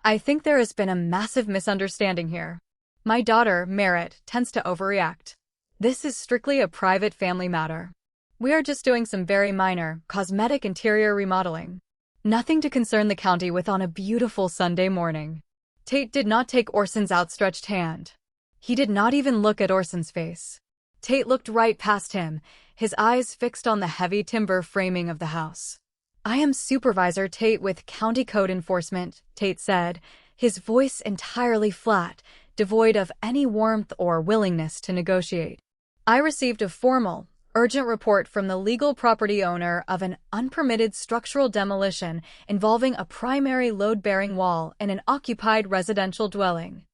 I think there has been a massive misunderstanding here. My daughter, Merritt, tends to overreact. This is strictly a private family matter. We are just doing some very minor, cosmetic interior remodeling. Nothing to concern the county with on a beautiful Sunday morning." Tate did not take Orson's outstretched hand. He did not even look at Orson's face. Tate looked right past him, his eyes fixed on the heavy timber framing of the house. "I am Supervisor Tate with County Code Enforcement," Tate said, his voice entirely flat, devoid of any warmth or willingness to negotiate. "I received a formal, urgent report from the legal property owner of an unpermitted structural demolition involving a primary load-bearing wall in an occupied residential dwelling."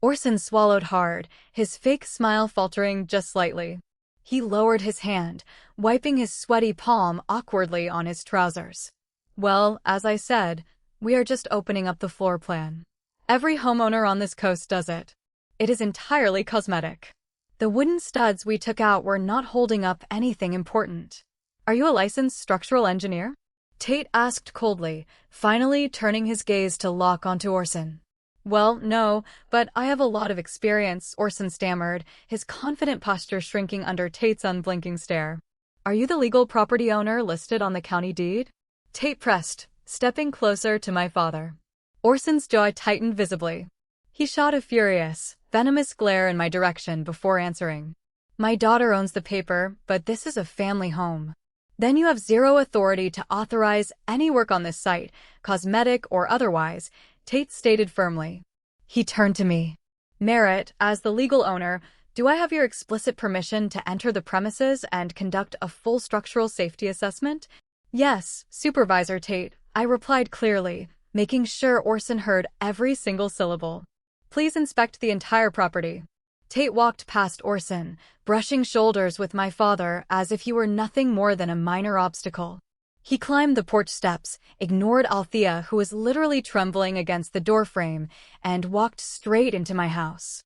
Orson swallowed hard, his fake smile faltering just slightly. He lowered his hand, wiping his sweaty palm awkwardly on his trousers. "Well, as I said, we are just opening up the floor plan. Every homeowner on this coast does it. It is entirely cosmetic. The wooden studs we took out were not holding up anything important." "Are you a licensed structural engineer?" Tate asked coldly, finally turning his gaze to lock onto Orson. "Well, no, but I have a lot of experience," Orson stammered, his confident posture shrinking under Tate's unblinking stare. "Are you the legal property owner listed on the county deed?" Tate pressed, stepping closer to my father. Orson's jaw tightened visibly. He shot a furious, venomous glare in my direction before answering. "My daughter owns the paper, but this is a family home. Then you have zero authority to authorize any work on this site, cosmetic or otherwise," Tate stated firmly. He turned to me. "Merritt, as the legal owner, do I have your explicit permission to enter the premises and conduct a full structural safety assessment?" "Yes, Supervisor Tate," I replied clearly, making sure Orson heard every single syllable. "Please inspect the entire property." Tate walked past Orson, brushing shoulders with my father as if he were nothing more than a minor obstacle. He climbed the porch steps, ignored Althea, who was literally trembling against the doorframe, and walked straight into my house.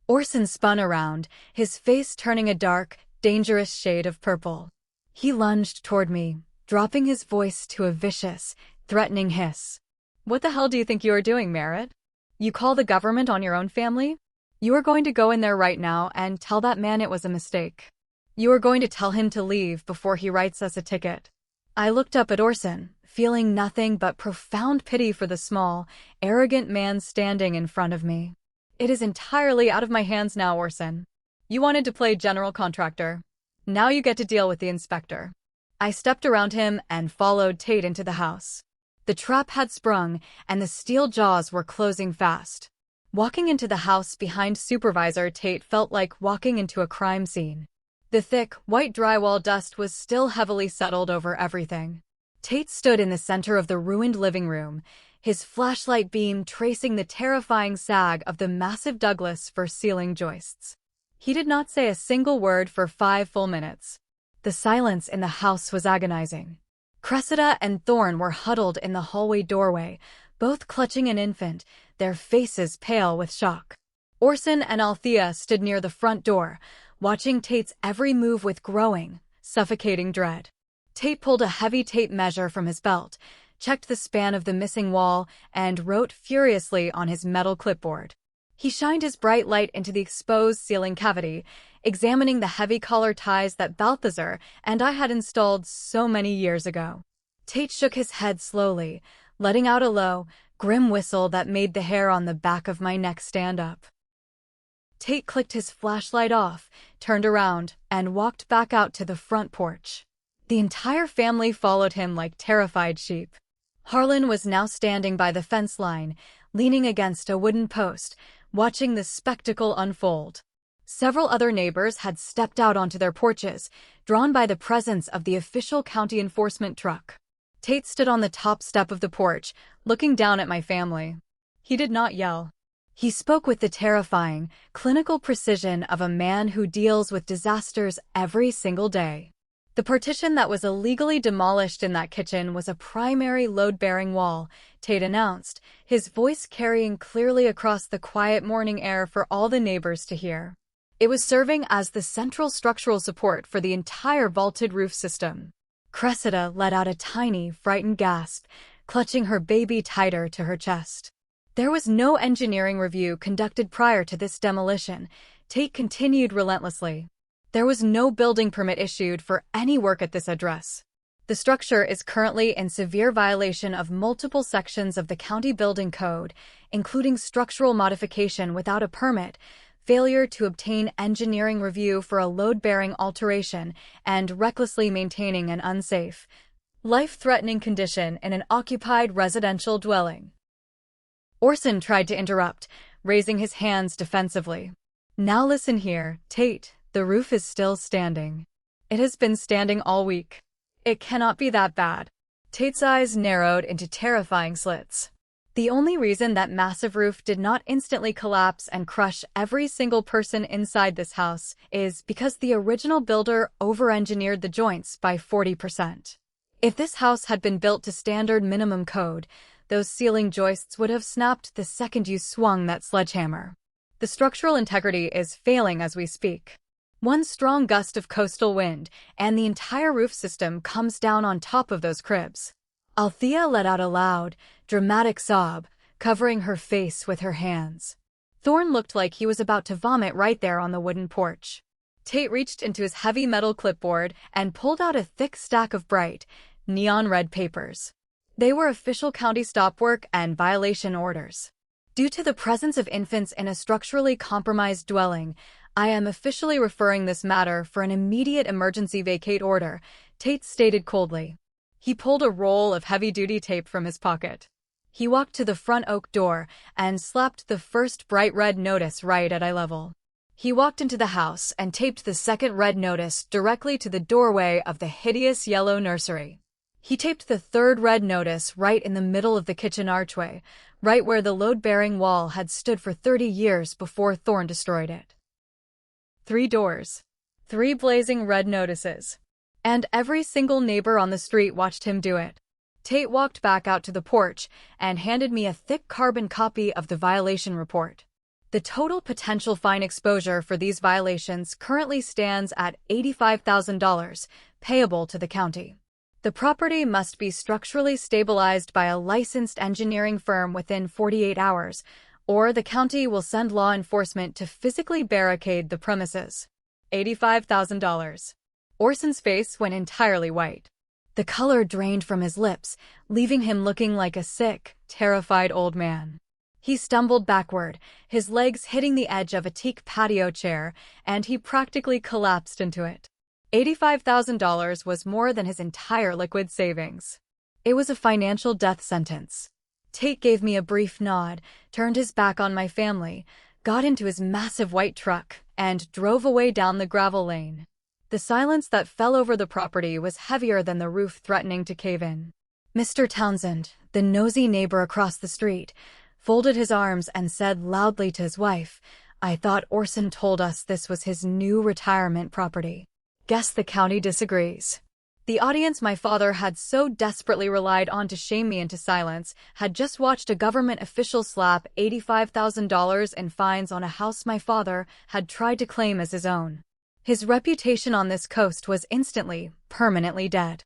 Orson spun around, his face turning a dark, dangerous shade of purple. He lunged toward me, dropping his voice to a vicious, threatening hiss. "What the hell do you think you are doing, Merritt? You call the government on your own family? You are going to go in there right now and tell that man it was a mistake. You are going to tell him to leave before he writes us a ticket." I looked up at Orson, feeling nothing but profound pity for the small, arrogant man standing in front of me. "It is entirely out of my hands now, Orson. You wanted to play general contractor. Now you get to deal with the inspector." I stepped around him and followed Tate into the house. The trap had sprung, and the steel jaws were closing fast. Walking into the house behind Supervisor Tate felt like walking into a crime scene. The thick, white drywall dust was still heavily settled over everything. Tate stood in the center of the ruined living room, his flashlight beam tracing the terrifying sag of the massive Douglas fir ceiling joists. He did not say a single word for 5 full minutes. The silence in the house was agonizing. Cressida and Thorne were huddled in the hallway doorway, both clutching an infant, their faces pale with shock. Orson and Althea stood near the front door, watching Tate's every move with growing, suffocating dread. Tate pulled a heavy tape measure from his belt, checked the span of the missing wall, and wrote furiously on his metal clipboard. He shined his bright light into the exposed ceiling cavity, examining the heavy collar ties that Balthazar and I had installed so many years ago. Tate shook his head slowly, letting out a low, grim whistle that made the hair on the back of my neck stand up. Tate clicked his flashlight off, turned around, and walked back out to the front porch. The entire family followed him like terrified sheep. Harlan was now standing by the fence line, leaning against a wooden post, watching the spectacle unfold. Several other neighbors had stepped out onto their porches, drawn by the presence of the official county enforcement truck. Tate stood on the top step of the porch, looking down at my family. He did not yell. He spoke with the terrifying, clinical precision of a man who deals with disasters every single day. The partition that was illegally demolished in that kitchen was a primary load-bearing wall, Tate announced, his voice carrying clearly across the quiet morning air for all the neighbors to hear. It was serving as the central structural support for the entire vaulted roof system. Cressida let out a tiny, frightened gasp, clutching her baby tighter to her chest. There was no engineering review conducted prior to this demolition, Tate continued relentlessly. There was no building permit issued for any work at this address. The structure is currently in severe violation of multiple sections of the county building code, including structural modification without a permit, failure to obtain engineering review for a load-bearing alteration, and recklessly maintaining an unsafe, life-threatening condition in an occupied residential dwelling. Orson tried to interrupt, raising his hands defensively. Now listen here, Tate, the roof is still standing. It has been standing all week. It cannot be that bad. Tate's eyes narrowed into terrifying slits. The only reason that massive roof did not instantly collapse and crush every single person inside this house is because the original builder over-engineered the joints by 40%. If this house had been built to standard minimum code, those ceiling joists would have snapped the second you swung that sledgehammer. The structural integrity is failing as we speak. One strong gust of coastal wind, and the entire roof system comes down on top of those cribs. Althea let out a loud, dramatic sob, covering her face with her hands. Thorne looked like he was about to vomit right there on the wooden porch. Tate reached into his heavy metal clipboard and pulled out a thick stack of bright, neon red papers. They were official county stop work and violation orders. Due to the presence of infants in a structurally compromised dwelling, I am officially referring this matter for an immediate emergency vacate order, Tate stated coldly. He pulled a roll of heavy-duty tape from his pocket. He walked to the front oak door and slapped the first bright red notice right at eye level. He walked into the house and taped the second red notice directly to the doorway of the hideous yellow nursery. He taped the third red notice right in the middle of the kitchen archway, right where the load-bearing wall had stood for 30 years before Thorne destroyed it. 3 doors. 3 blazing red notices. And every single neighbor on the street watched him do it. Tate walked back out to the porch and handed me a thick carbon copy of the violation report. The total potential fine exposure for these violations currently stands at $85,000, payable to the county. The property must be structurally stabilized by a licensed engineering firm within 48 hours, or the county will send law enforcement to physically barricade the premises. $85,000. Orson's face went entirely white. The color drained from his lips, leaving him looking like a sick, terrified old man. He stumbled backward, his legs hitting the edge of a teak patio chair, and he practically collapsed into it. $85,000 was more than his entire liquid savings. It was a financial death sentence. Tate gave me a brief nod, turned his back on my family, got into his massive white truck, and drove away down the gravel lane. The silence that fell over the property was heavier than the roof threatening to cave in. Mr. Townsend, the nosy neighbor across the street, folded his arms and said loudly to his wife, "I thought Orson told us this was his new retirement property. Guess the county disagrees." The audience my father had so desperately relied on to shame me into silence had just watched a government official slap $85,000 in fines on a house my father had tried to claim as his own. His reputation on this coast was instantly, permanently dead.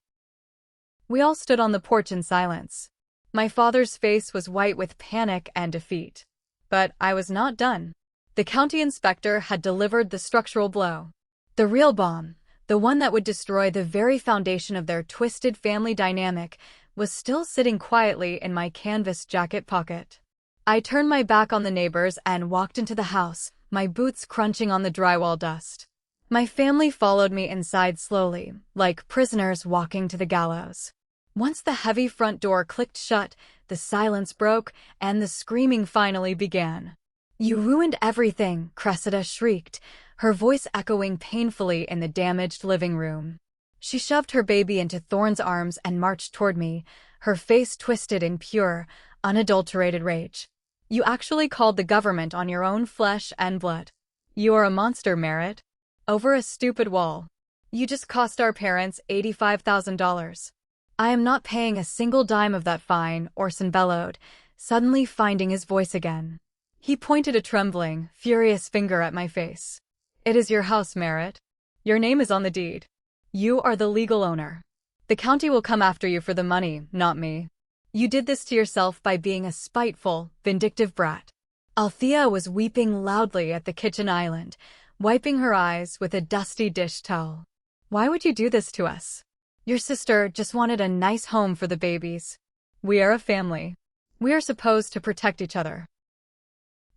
We all stood on the porch in silence. My father's face was white with panic and defeat. But I was not done. The county inspector had delivered the structural blow. The real bomb, the one that would destroy the very foundation of their twisted family dynamic, was still sitting quietly in my canvas jacket pocket. I turned my back on the neighbors and walked into the house, my boots crunching on the drywall dust. My family followed me inside slowly, like prisoners walking to the gallows. Once the heavy front door clicked shut, the silence broke, and the screaming finally began. "You ruined everything," Cressida shrieked, her voice echoing painfully in the damaged living room. She shoved her baby into Thorne's arms and marched toward me, her face twisted in pure, unadulterated rage. You actually called the government on your own flesh and blood. You are a monster, Merritt. Over a stupid wall. You just cost our parents $85,000. I am not paying a single dime of that fine, Orson bellowed, suddenly finding his voice again. He pointed a trembling, furious finger at my face. It is your house, Merritt. Your name is on the deed. You are the legal owner. The county will come after you for the money, not me. You did this to yourself by being a spiteful, vindictive brat. Althea was weeping loudly at the kitchen island, wiping her eyes with a dusty dish towel. Why would you do this to us? Your sister just wanted a nice home for the babies. We are a family. We are supposed to protect each other.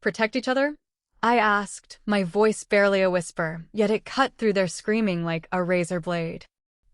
Protect each other? I asked, my voice barely a whisper, yet it cut through their screaming like a razor blade.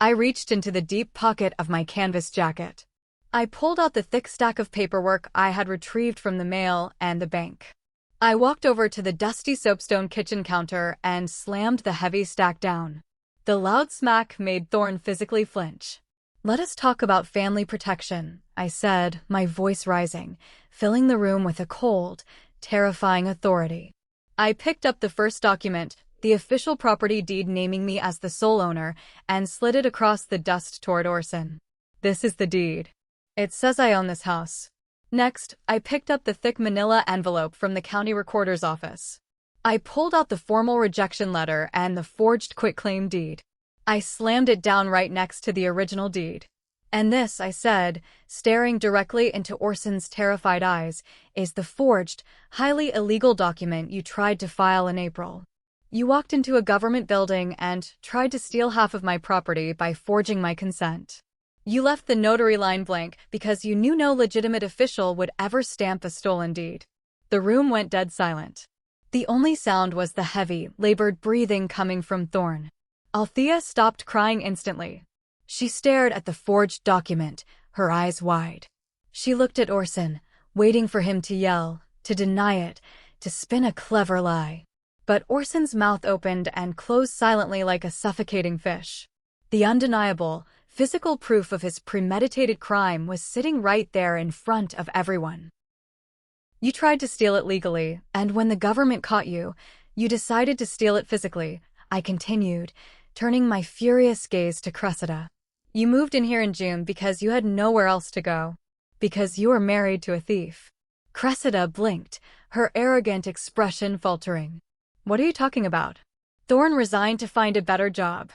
I reached into the deep pocket of my canvas jacket. I pulled out the thick stack of paperwork I had retrieved from the mail and the bank. I walked over to the dusty soapstone kitchen counter and slammed the heavy stack down. The loud smack made Thorne physically flinch. Let us talk about family protection, I said, my voice rising, filling the room with a cold, terrifying authority. I picked up the first document, the official property deed naming me as the sole owner, and slid it across the dust toward Orson. This is the deed. It says I own this house. Next, I picked up the thick manila envelope from the county recorder's office. I pulled out the formal rejection letter and the forged quitclaim deed. I slammed it down right next to the original deed. And this, I said, staring directly into Orson's terrified eyes, is the forged, highly illegal document you tried to file in April. You walked into a government building and tried to steal half of my property by forging my consent. You left the notary line blank because you knew no legitimate official would ever stamp a stolen deed. The room went dead silent. The only sound was the heavy, labored breathing coming from Thorne. Althea stopped crying instantly. She stared at the forged document, her eyes wide. She looked at Orson, waiting for him to yell, to deny it, to spin a clever lie. But Orson's mouth opened and closed silently like a suffocating fish. The undeniable, physical proof of his premeditated crime was sitting right there in front of everyone. You tried to steal it legally, and when the government caught you, you decided to steal it physically, I continued, turning my furious gaze to Cressida. You moved in here in June because you had nowhere else to go. Because you were married to a thief. Cressida blinked, her arrogant expression faltering. What are you talking about? Thorne resigned to find a better job.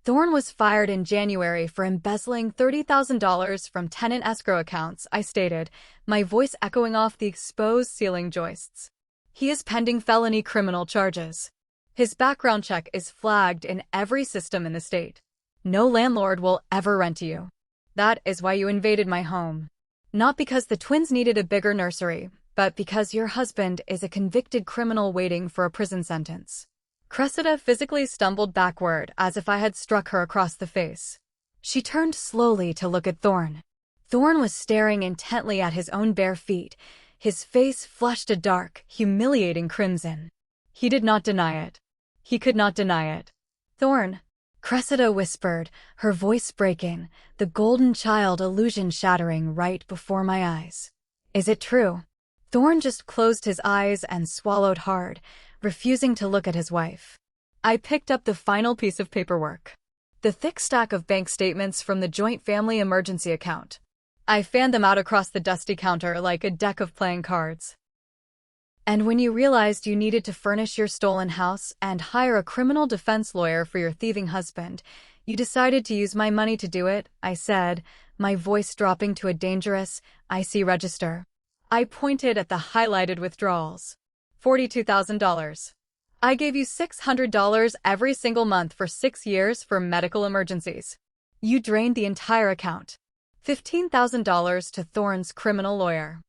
Thorne was fired in January for embezzling $30,000 from tenant escrow accounts, I stated, my voice echoing off the exposed ceiling joists. He is pending felony criminal charges. His background check is flagged in every system in the state. No landlord will ever rent you. That is why you invaded my home. Not because the twins needed a bigger nursery, but because your husband is a convicted criminal waiting for a prison sentence. Cressida physically stumbled backward as if I had struck her across the face. She turned slowly to look at Thorne. Thorne was staring intently at his own bare feet, his face flushed a dark, humiliating crimson. He did not deny it. He could not deny it. Thorne, Cressida whispered, her voice breaking, the golden child illusion shattering right before my eyes. Is it true? Thorne just closed his eyes and swallowed hard, refusing to look at his wife. I picked up the final piece of paperwork. The thick stack of bank statements from the joint family emergency account. I fanned them out across the dusty counter like a deck of playing cards. And when you realized you needed to furnish your stolen house and hire a criminal defense lawyer for your thieving husband, you decided to use my money to do it, I said, my voice dropping to a dangerous, icy register. I pointed at the highlighted withdrawals. $42,000. I gave you $600 every single month for 6 years for medical emergencies. You drained the entire account. $15,000 to Thorne's criminal lawyer.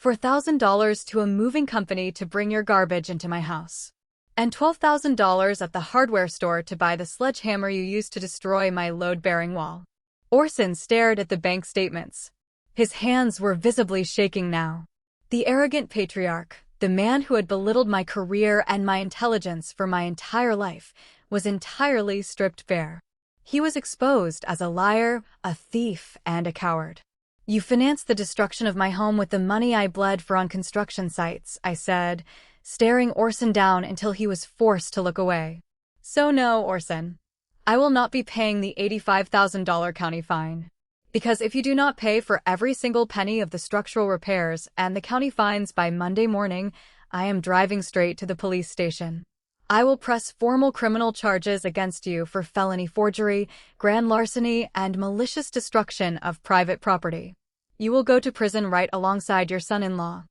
$4,000 to a moving company to bring your garbage into my house. And $12,000 at the hardware store to buy the sledgehammer you used to destroy my load-bearing wall. Orson stared at the bank statements. His hands were visibly shaking now. The arrogant patriarch, the man who had belittled my career and my intelligence for my entire life, was entirely stripped bare. He was exposed as a liar, a thief, and a coward. You financed the destruction of my home with the money I bled for on construction sites, I said, staring Orson down until he was forced to look away. So no, Orson. I will not be paying the $85,000 county fine. Because if you do not pay for every single penny of the structural repairs and the county fines by Monday morning, I am driving straight to the police station. I will press formal criminal charges against you for felony forgery, grand larceny, and malicious destruction of private property. You will go to prison right alongside your son-in-law.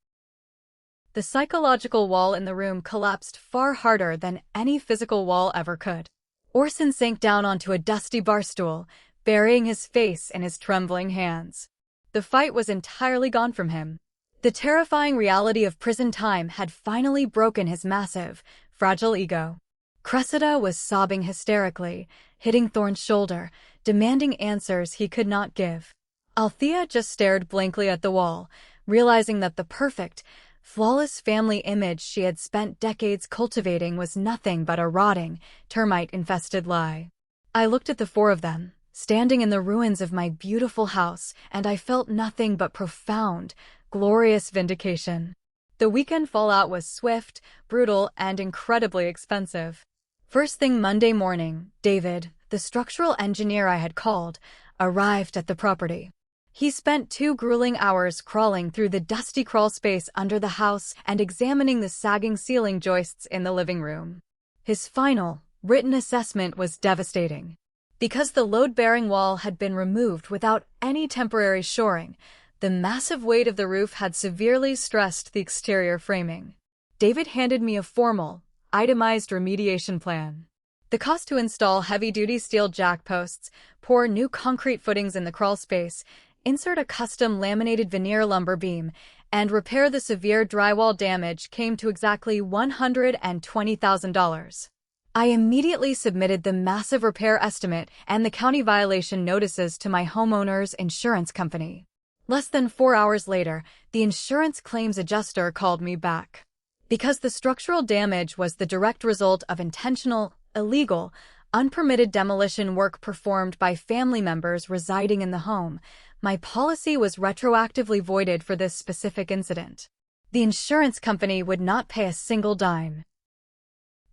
The psychological wall in the room collapsed far harder than any physical wall ever could. Orson sank down onto a dusty bar stool, burying his face in his trembling hands. The fight was entirely gone from him. The terrifying reality of prison time had finally broken his massive, fragile ego. Cressida was sobbing hysterically, hitting Thorne's shoulder, demanding answers he could not give. Althea just stared blankly at the wall, realizing that the perfect, flawless family image she had spent decades cultivating was nothing but a rotting, termite-infested lie. I looked at the four of them, standing in the ruins of my beautiful house, and I felt nothing but profound, glorious vindication. The weekend fallout was swift, brutal, and incredibly expensive. First thing Monday morning, David, the structural engineer I had called, arrived at the property. He spent 2 grueling hours crawling through the dusty crawl space under the house and examining the sagging ceiling joists in the living room. His final, written assessment was devastating. Because the load-bearing wall had been removed without any temporary shoring, the massive weight of the roof had severely stressed the exterior framing. David handed me a formal, itemized remediation plan. The cost to install heavy-duty steel jack posts, pour new concrete footings in the crawl space, insert a custom laminated veneer lumber beam, and repair the severe drywall damage came to exactly $120,000. I immediately submitted the massive repair estimate and the county violation notices to my homeowner's insurance company. Less than 4 hours later, the insurance claims adjuster called me back. Because the structural damage was the direct result of intentional, illegal, unpermitted demolition work performed by family members residing in the home, my policy was retroactively voided for this specific incident. The insurance company would not pay a single dime.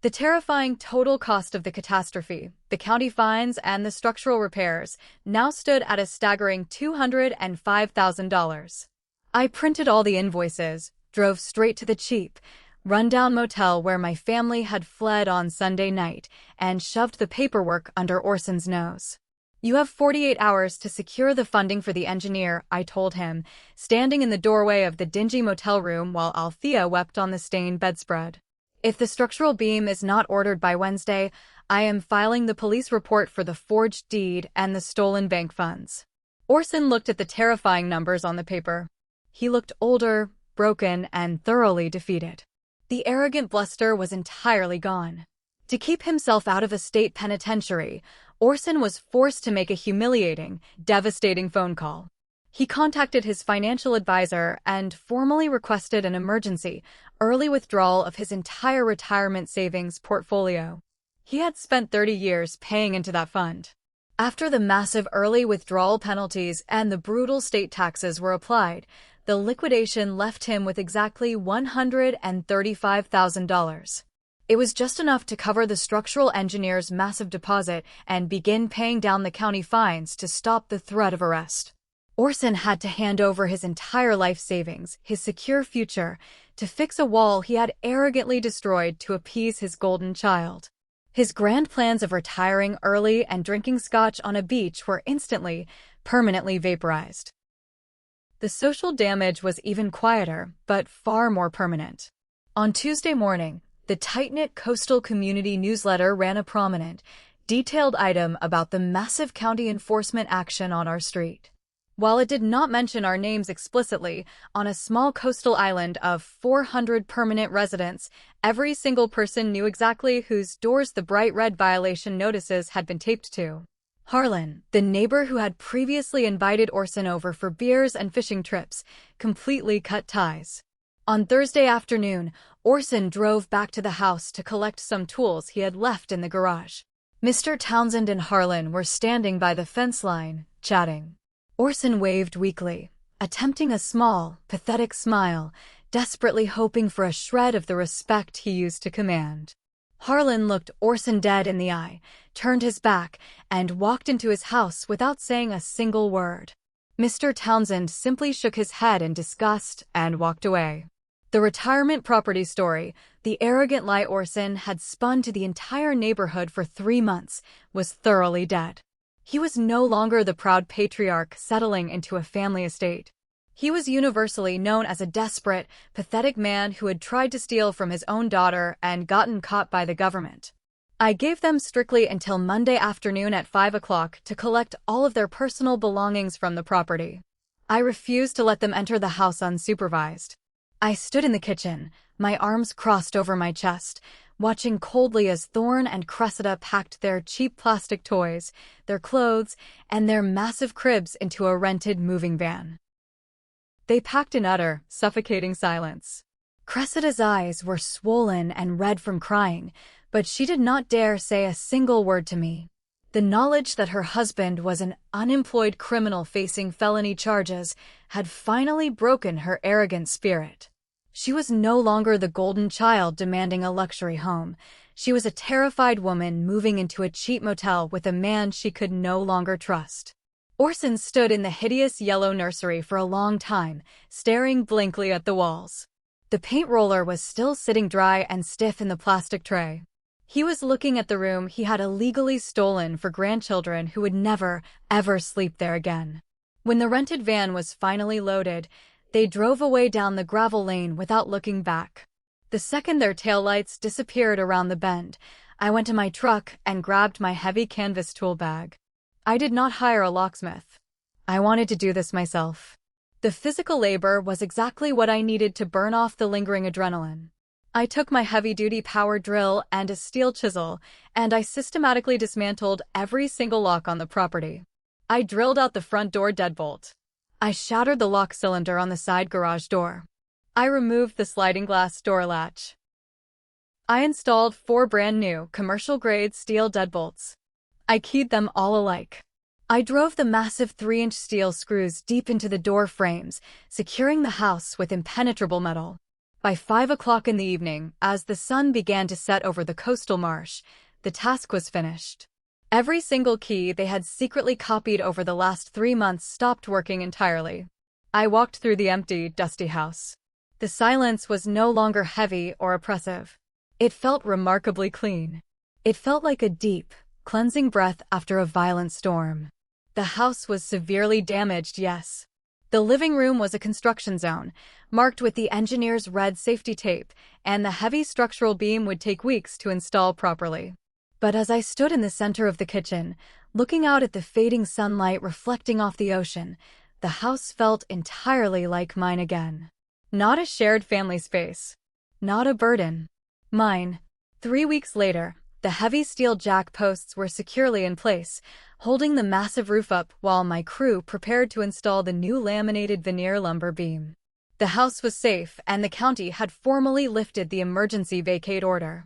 The terrifying total cost of the catastrophe, the county fines, and the structural repairs now stood at a staggering $205,000. I printed all the invoices, drove straight to the cheap, rundown motel where my family had fled on Sunday night, and shoved the paperwork under Orson's nose. You have 48 hours to secure the funding for the engineer, I told him, standing in the doorway of the dingy motel room while Althea wept on the stained bedspread. If the structural beam is not ordered by Wednesday, I am filing the police report for the forged deed and the stolen bank funds. Orson looked at the terrifying numbers on the paper. He looked older, broken, and thoroughly defeated. The arrogant bluster was entirely gone. To keep himself out of a state penitentiary, Orson was forced to make a humiliating, devastating phone call. He contacted his financial advisor and formally requested an emergency, early withdrawal of his entire retirement savings portfolio. He had spent 30 years paying into that fund. After the massive early withdrawal penalties and the brutal state taxes were applied, the liquidation left him with exactly $135,000. It was just enough to cover the structural engineer's massive deposit and begin paying down the county fines to stop the threat of arrest. Orson had to hand over his entire life savings, his secure future, to fix a wall he had arrogantly destroyed to appease his golden child. His grand plans of retiring early and drinking scotch on a beach were instantly, permanently vaporized. The social damage was even quieter, but far more permanent. On Tuesday morning, the tight-knit coastal community newsletter ran a prominent, detailed item about the massive county enforcement action on our street. While it did not mention our names explicitly, on a small coastal island of 400 permanent residents, every single person knew exactly whose doors the bright red violation notices had been taped to. Harlan, the neighbor who had previously invited Orson over for beers and fishing trips, completely cut ties. On Thursday afternoon, Orson drove back to the house to collect some tools he had left in the garage. Mr. Townsend and Harlan were standing by the fence line, chatting. Orson waved weakly, attempting a small, pathetic smile, desperately hoping for a shred of the respect he used to command. Harlan looked Orson dead in the eye, turned his back, and walked into his house without saying a single word. Mr. Townsend simply shook his head in disgust and walked away. The retirement property story, the arrogant lie Orson had spun to the entire neighborhood for 3 months, was thoroughly dead. He was no longer the proud patriarch settling into a family estate. He was universally known as a desperate, pathetic man who had tried to steal from his own daughter and gotten caught by the government. I gave them strictly until Monday afternoon at 5 o'clock to collect all of their personal belongings from the property. I refused to let them enter the house unsupervised. I stood in the kitchen, my arms crossed over my chest, watching coldly as Thorne and Cressida packed their cheap plastic toys, their clothes, and their massive cribs into a rented moving van. They packed in utter, suffocating silence. Cressida's eyes were swollen and red from crying, but she did not dare say a single word to me. The knowledge that her husband was an unemployed criminal facing felony charges had finally broken her arrogant spirit. She was no longer the golden child demanding a luxury home. She was a terrified woman moving into a cheap motel with a man she could no longer trust. Orson stood in the hideous yellow nursery for a long time, staring blankly at the walls. The paint roller was still sitting dry and stiff in the plastic tray. He was looking at the room he had illegally stolen for grandchildren who would never, ever sleep there again. When the rented van was finally loaded, they drove away down the gravel lane without looking back. The second their taillights disappeared around the bend, I went to my truck and grabbed my heavy canvas tool bag. I did not hire a locksmith. I wanted to do this myself. The physical labor was exactly what I needed to burn off the lingering adrenaline. I took my heavy-duty power drill and a steel chisel, and I systematically dismantled every single lock on the property. I drilled out the front door deadbolt. I shattered the lock cylinder on the side garage door. I removed the sliding glass door latch. I installed 4 brand-new, commercial-grade steel deadbolts. I keyed them all alike. I drove the massive 3-inch steel screws deep into the door frames, securing the house with impenetrable metal. By 5 o'clock in the evening, as the sun began to set over the coastal marsh, the task was finished. Every single key they had secretly copied over the last 3 months stopped working entirely. I walked through the empty, dusty house. The silence was no longer heavy or oppressive. It felt remarkably clean. It felt like a deep, cleansing breath after a violent storm. The house was severely damaged, yes. The living room was a construction zone, marked with the engineer's red safety tape, and the heavy structural beam would take weeks to install properly. But as I stood in the center of the kitchen, looking out at the fading sunlight reflecting off the ocean, the house felt entirely like mine again. Not a shared family space. Not a burden. Mine. 3 weeks later, the heavy steel jack posts were securely in place, holding the massive roof up while my crew prepared to install the new laminated veneer lumber beam. The house was safe, and the county had formally lifted the emergency vacate order.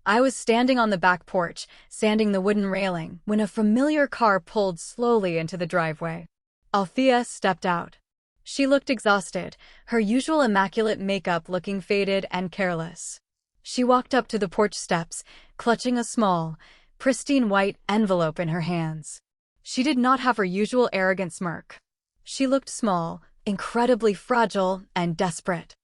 I was standing on the back porch, sanding the wooden railing, when a familiar car pulled slowly into the driveway. Althea stepped out. She looked exhausted, her usual immaculate makeup looking faded and careless. She walked up to the porch steps, clutching a small, pristine white envelope in her hands. She did not have her usual arrogant smirk. She looked small, incredibly fragile, and desperate.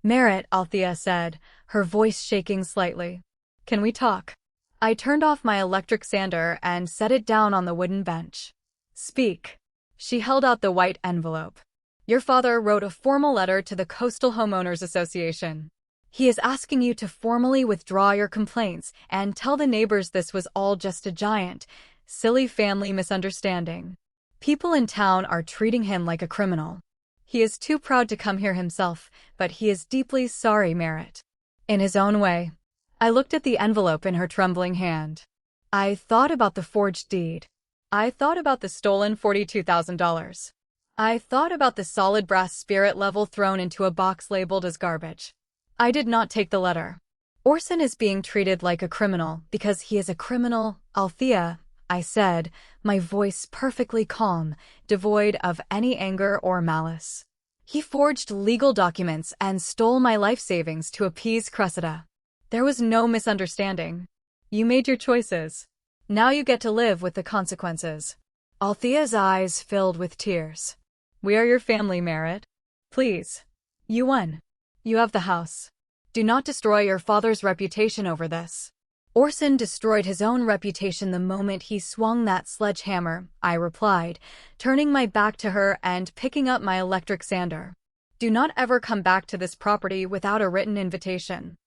"Merritt," Althea said, her voice shaking slightly. "Can we talk?" I turned off my electric sander and set it down on the wooden bench. "Speak." She held out the white envelope. "Your father wrote a formal letter to the Coastal Homeowners Association. He is asking you to formally withdraw your complaints and tell the neighbors this was all just a giant, silly family misunderstanding. People in town are treating him like a criminal. He is too proud to come here himself, but he is deeply sorry, Merritt. In his own way." I looked at the envelope in her trembling hand. I thought about the forged deed. I thought about the stolen $42,000. I thought about the solid brass spirit level thrown into a box labeled as garbage. I did not take the letter. "Orson is being treated like a criminal because he is a criminal, Althea," I said, my voice perfectly calm, devoid of any anger or malice. He forged legal documents and stole my life savings to appease Cressida. There was no misunderstanding. You made your choices. Now you get to live with the consequences. Althea's eyes filled with tears. We are your family, Merritt. Please. You won. You have the house. Do not destroy your father's reputation over this. Orson destroyed his own reputation the moment he swung that sledgehammer, I replied, turning my back to her and picking up my electric sander. Do not ever come back to this property without a written invitation.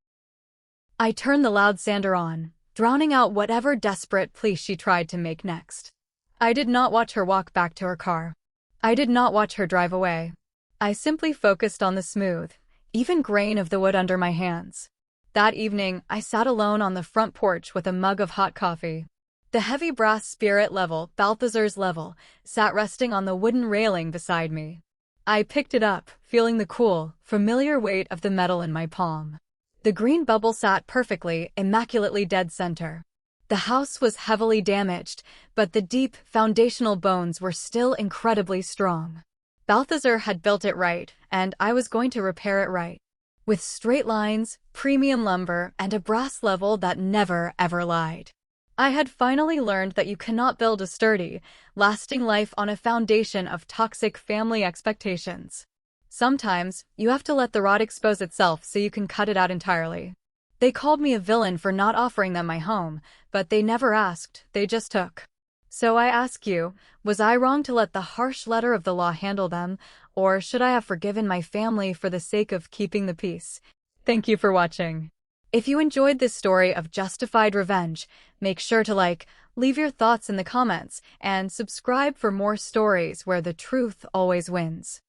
I turned the loud sander on, drowning out whatever desperate plea she tried to make next. I did not watch her walk back to her car. I did not watch her drive away. I simply focused on the smooth, even grain of the wood under my hands. That evening, I sat alone on the front porch with a mug of hot coffee. The heavy brass spirit level, Balthazar's level, sat resting on the wooden railing beside me. I picked it up, feeling the cool, familiar weight of the metal in my palm. The green bubble sat perfectly, immaculately dead center. The house was heavily damaged, but the deep, foundational bones were still incredibly strong. Balthazar had built it right, and I was going to repair it right. With straight lines, premium lumber, and a brass level that never, ever lied. I had finally learned that you cannot build a sturdy, lasting life on a foundation of toxic family expectations. Sometimes, you have to let the rod expose itself so you can cut it out entirely. They called me a villain for not offering them my home, but they never asked, they just took. So I ask you, was I wrong to let the harsh letter of the law handle them, or should I have forgiven my family for the sake of keeping the peace? Thank you for watching. If you enjoyed this story of justified revenge, make sure to like, leave your thoughts in the comments, and subscribe for more stories where the truth always wins.